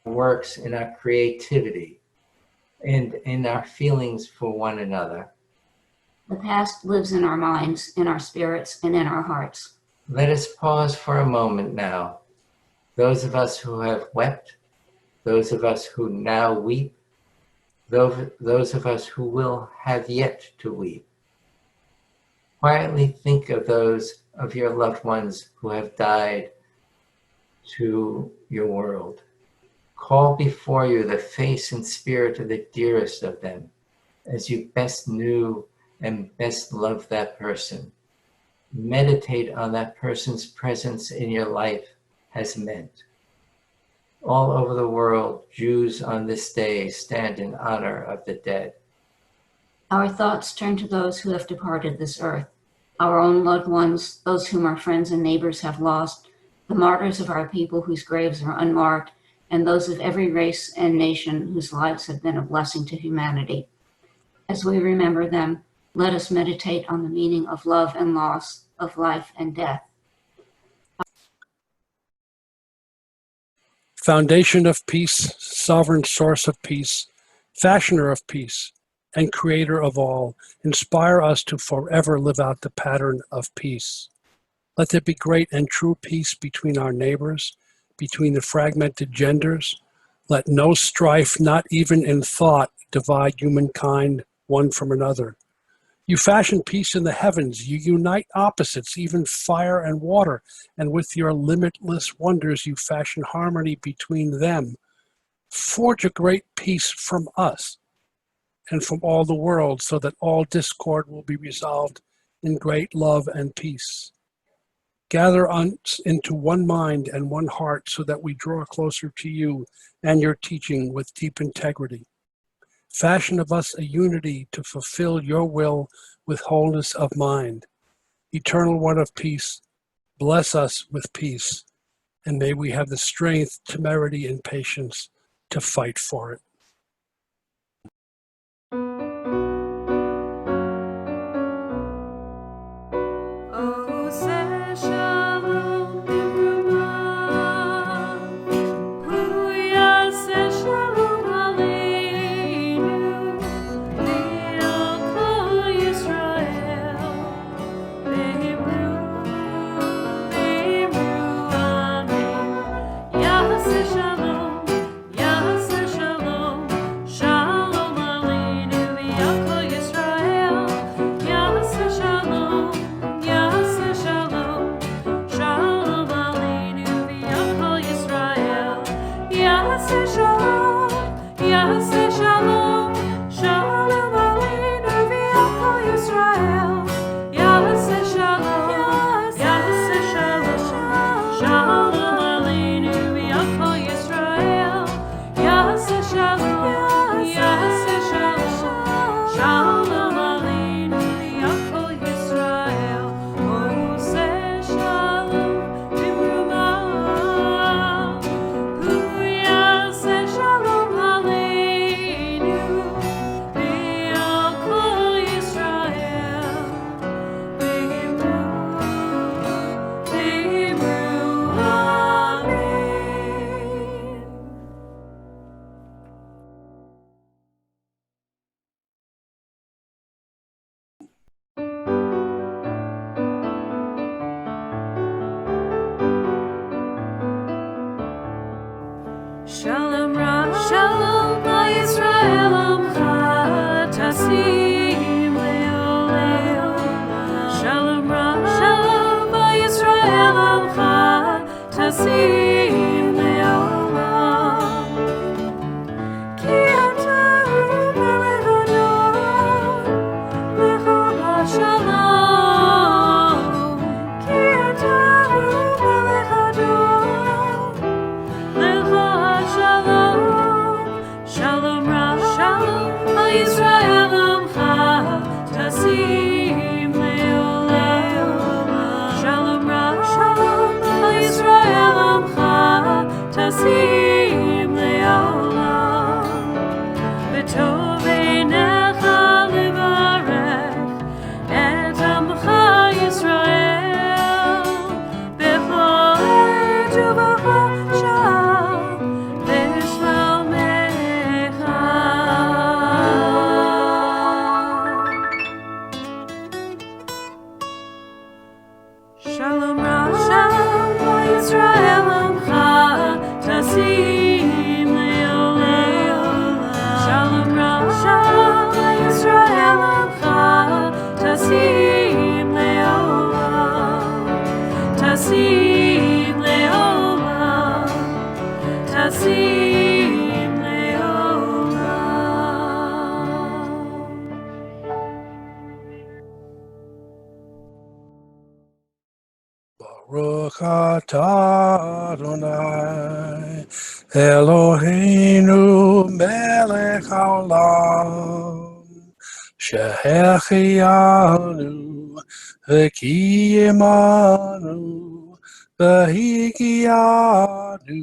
works in our creativity, and in our feelings for one another. The past lives in our minds, in our spirits, and in our hearts. Let us pause for a moment now. Those of us who have wept, those of us who now weep, those of us who will have yet to weep. Quietly think of those of your loved ones who have died to your world. Call before you the face and spirit of the dearest of them, as you best knew and best loved that person. Meditate on that person's presence in your life has meant. All over the world, Jews on this day stand in honor of the dead. Our thoughts turn to those who have departed this earth, our own loved ones, those whom our friends and neighbors have lost, the martyrs of our people whose graves are unmarked, and those of every race and nation whose lives have been a blessing to humanity. As we remember them, let us meditate on the meaning of love and loss, of life and death. Foundation of peace, sovereign source of peace, fashioner of peace, and creator of all, inspire us to forever live out the pattern of peace. Let there be great and true peace between our neighbors, between the fragmented genders. Let no strife, not even in thought, divide humankind one from another. You fashion peace in the heavens. You unite opposites, even fire and water, and with your limitless wonders, you fashion harmony between them. Forge a great peace from us and from all the world, so that all discord will be resolved in great love and peace. Gather us into one mind and one heart, so that we draw closer to you and your teaching with deep integrity. Fashion of us a unity to fulfill your will with wholeness of mind. Eternal One of peace, bless us with peace, and may we have the strength, temerity, and patience to fight for it. Oh, say shalom b'bruma. Huya say shalom aleinu. Li'al kol Yisrael. V'imru amen. Yaseh shalom, yaseh shalom. Shalom aleinu li'al kol Yisrael. Yaseh shalom. Yaseh shalom, shalom aleinu v'yam kol Yisrael. Yaseh shalom, yaseh shalom, shalom aleinu v'yam kol Yisrael. Yaseh shalom, yaseh shalom, shalom aleinu v'yam kol Yisrael. Yaseh shalom, yaseh shalom, shalom aleinu v'yam kol Yisrael. Oh, say shalom b'bruma. Huya say shalom aleinu v'yal kol Yisrael. V'imru amen. Shalom Shalom Yisrael Amcha Tasim Le'oleo. Shalom Shalom Yisrael Amcha Tasim Le'olam. Ki ata melech hador lecha shalom. Ki ata melech hador lecha shalom. Shalom Shalom Yisrael Amcha Tasim Le'oleo. Shalom Shalom Yisrael Amcha Tasim Le'olam. V'tov einecha levarech et amcha Yisrael b'chol עת ובכל שעה לשלומך. Shalom Shalom Yisrael Amcha Tasim Le'oleo. Shalom Shalom Yisrael Amcha Tasim Le'olam. Tasim Le'olam. Tasim Le'olam. Baruch atah Adonai Eloheinu melech haolam shehechianu v'kiyimanu v'higianu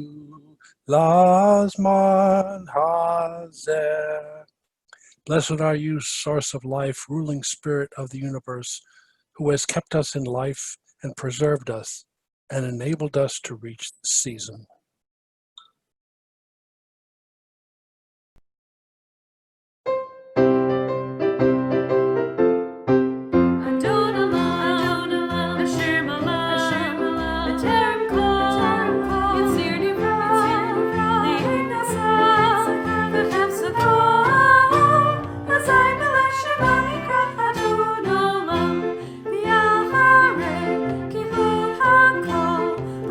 lazman hazeh. Blessed are you, source of life, ruling spirit of the universe, who has kept us in life and preserved us and enabled us to reach this season.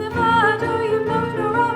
Levado yimot nora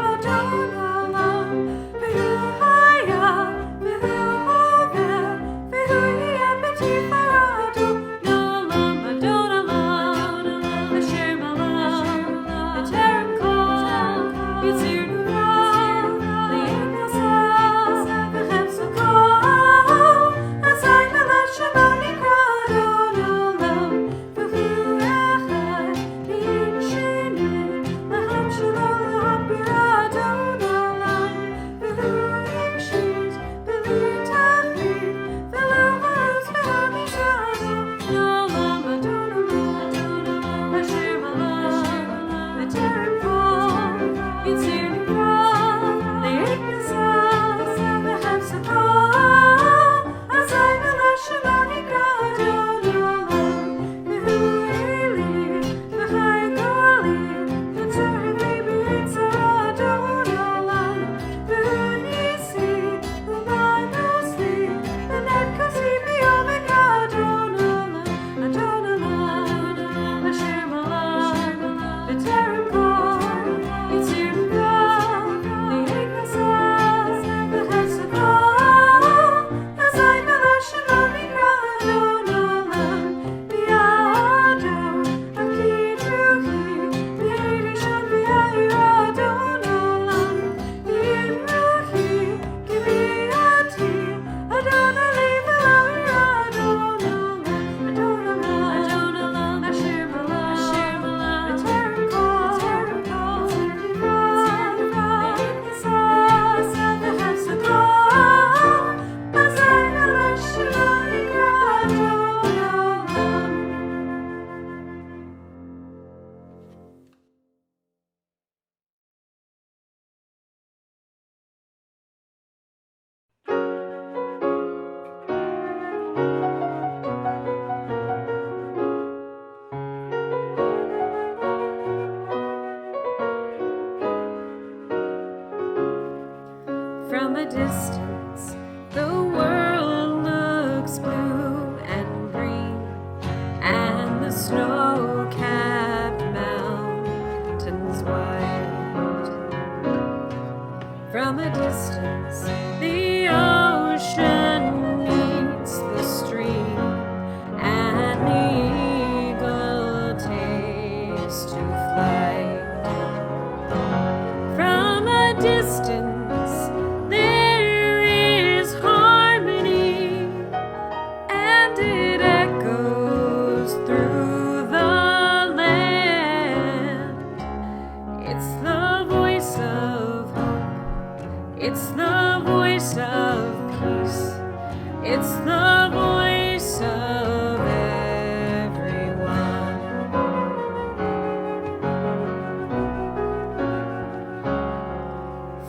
From a distance, the world looks blue and green, and the snow-capped mountains white. From a distance, the ocean meets the stream, and the eagle takes to flight. From a distance, there is harmony, and it echoes through the land. It's the voice of hope, it's the voice of peace, it's the voice of everyone.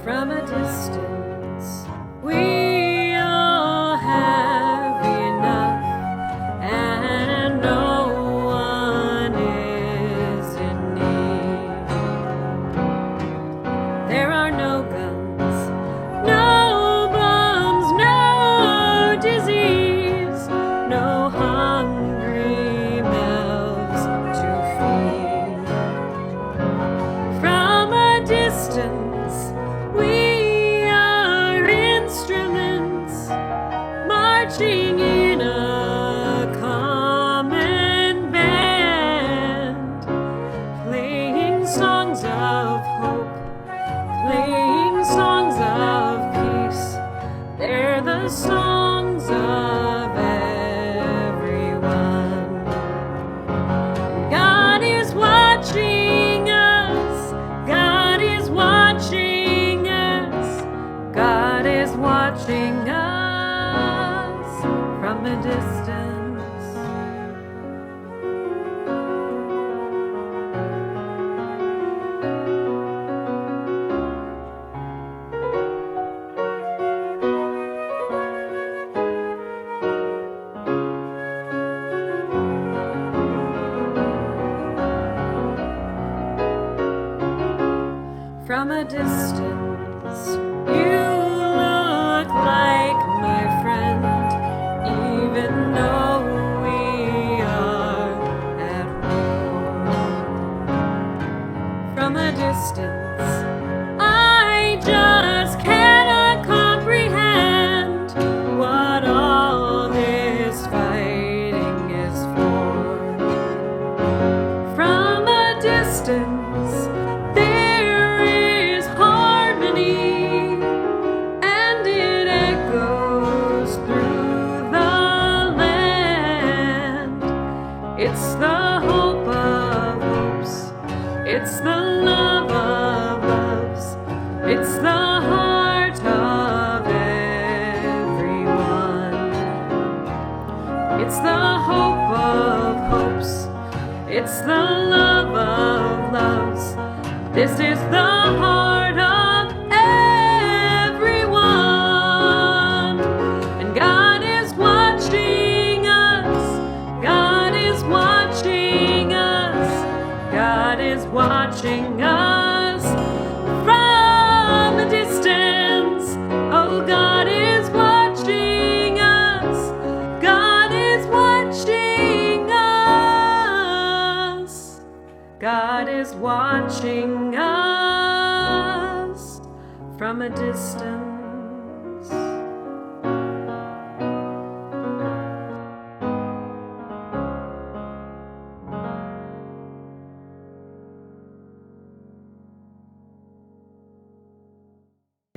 From a distance, we all have enough, and no one is in need. There are no guns, no bombs, no disease, no hungry mouths to feed. From a distance, we are instruments marching in a common band, playing songs of hope, playing songs of peace. They're the songs of everyone. God is watching us. God is watching us. God is watching us from a distance. From a distance, you look like my friend, even though we are at war. From a distance, I just cannot comprehend what all this fighting is for. From a distance, there is harmony, and it echoes through the land. It's the hope of hopes, it's the love of loves, it's the heart of everyone. It's the hope of hopes, it's the love of loves. This is the heart of everyone. And God is watching us. God is watching us. God is watching us from a distance. Oh, God is watching us. God is watching us. God is watching us from a distance.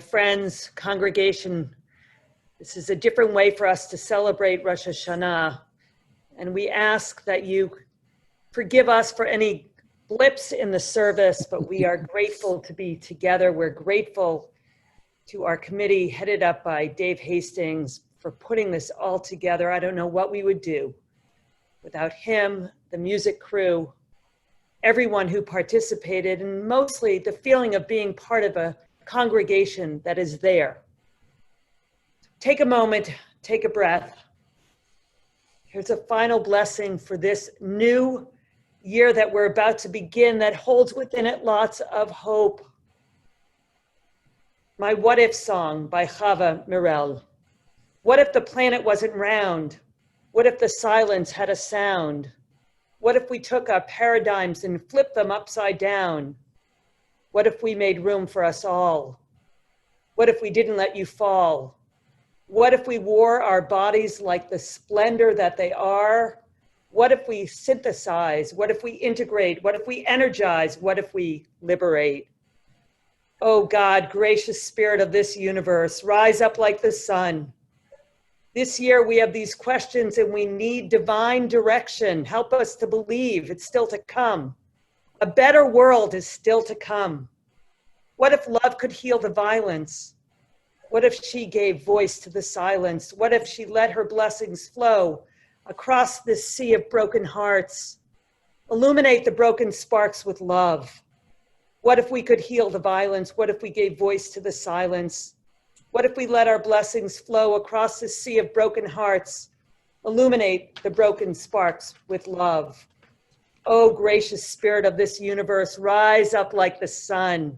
Friends, congregation, this is a different way for us to celebrate Rosh Hashannah, and we ask that you forgive us for any blips in the service, but we are grateful to be together. We're grateful to our committee headed up by Dave Hastings for putting this all together. I don't know what we would do without him, the music crew, everyone who participated, and mostly the feeling of being part of a congregation that is there. Take a moment, take a breath. Here's a final blessing for this new year that we're about to begin that holds within it lots of hope. My What If song by Chava Mirel. What if the planet wasn't round? What if the silence had a sound? What if we took our paradigms and flipped them upside down? What if we made room for us all? What if we didn't let you fall? What if we wore our bodies like the splendor that they are? What if we synthesize? What if we integrate? What if we energize? What if we liberate? Oh God, gracious spirit of this universe, rise up like the sun. This year we have these questions and we need divine direction. Help us to believe it's still to come. A better world is still to come. What if love could heal the violence? What if she gave voice to the silence? What if she let her blessings flow across this sea of broken hearts? Illuminate the broken sparks with love. What if we could heal the violence? What if we gave voice to the silence? What if we let our blessings flow across this sea of broken hearts? Illuminate the broken sparks with love. Oh, gracious spirit of this universe, rise up like the sun.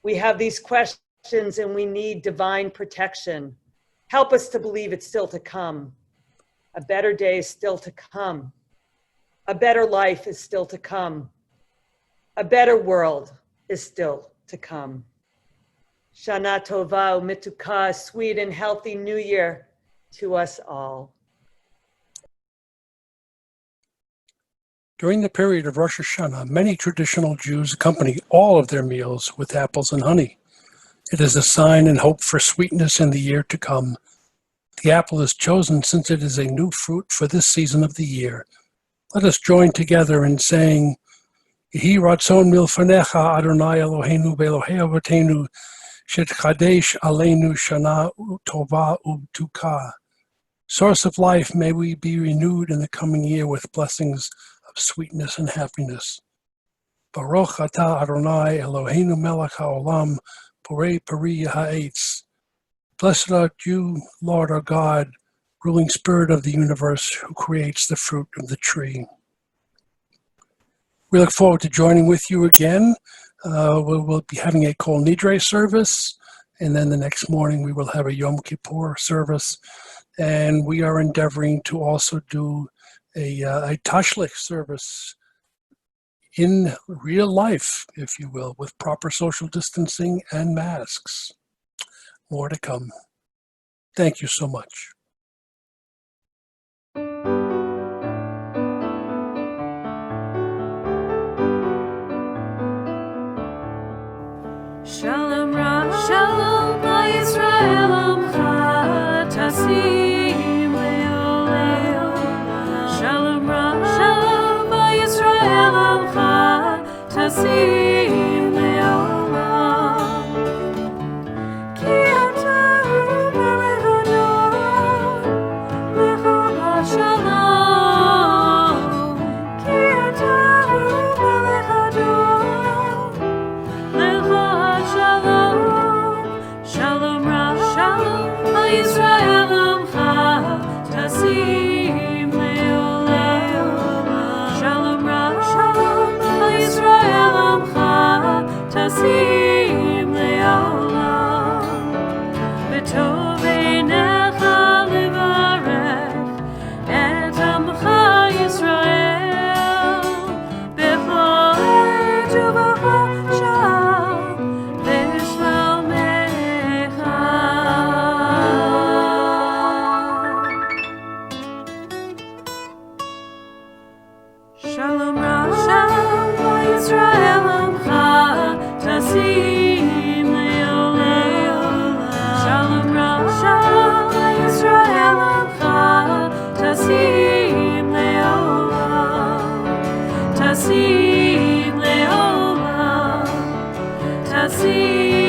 We have these questions and we need divine protection. Help us to believe it's still to come. A better day is still to come. A better life is still to come. A better world is still to come. Shana Tova Umituka, sweet and healthy New Year to us all. During the period of Rosh Hashannah, many traditional Jews accompany all of their meals with apples and honey. It is a sign and hope for sweetness in the year to come. The apple is chosen since it is a new fruit for this season of the year. Let us join together in saying, Yehi ratzon milfanecha Adonai Eloheinu ve'Elohei avotenu shetchadesh aleinu shana tova u'tuka. Source of life, may we be renewed in the coming year with blessings of sweetness and happiness. Baruch atah Adonai Eloheinu melech haolam borei peri ha'etz. Blessed art you, Lord our God, ruling spirit of the universe, who creates the fruit of the tree. We look forward to joining with you again. We'll be having a Kol Nidre service, and then the next morning we will have a Yom Kippur service. And we are endeavoring to also do a Tashlich service in real life, if you will, with proper social distancing and masks. More to come. Thank you so much. Shalom Ra, Shalom Yisrael Amcha Tasim Leoleo. Shalom Ra, Shalom Yisrael Amcha Tasim Leoleo. Ki ata Melech Adon Lecha Shalom. Ki ata Melech Adon Lecha Shalom. Shalom Ra, Shalom Yisrael Amcha Tasim Leoleo. Shalom Ra, Shalom Yisrael Amcha Tasim Leoleo. B'tov einecha levarech et amcha Yisrael b'chol עת ובכל שעה בשלומך. Shalom Ra, Shalom Yisrael Amcha Tasim Leoleo. Shalom Ra, Shalom Yisrael Amcha Tasim Leoleo. Tasim Leoleo. Tasim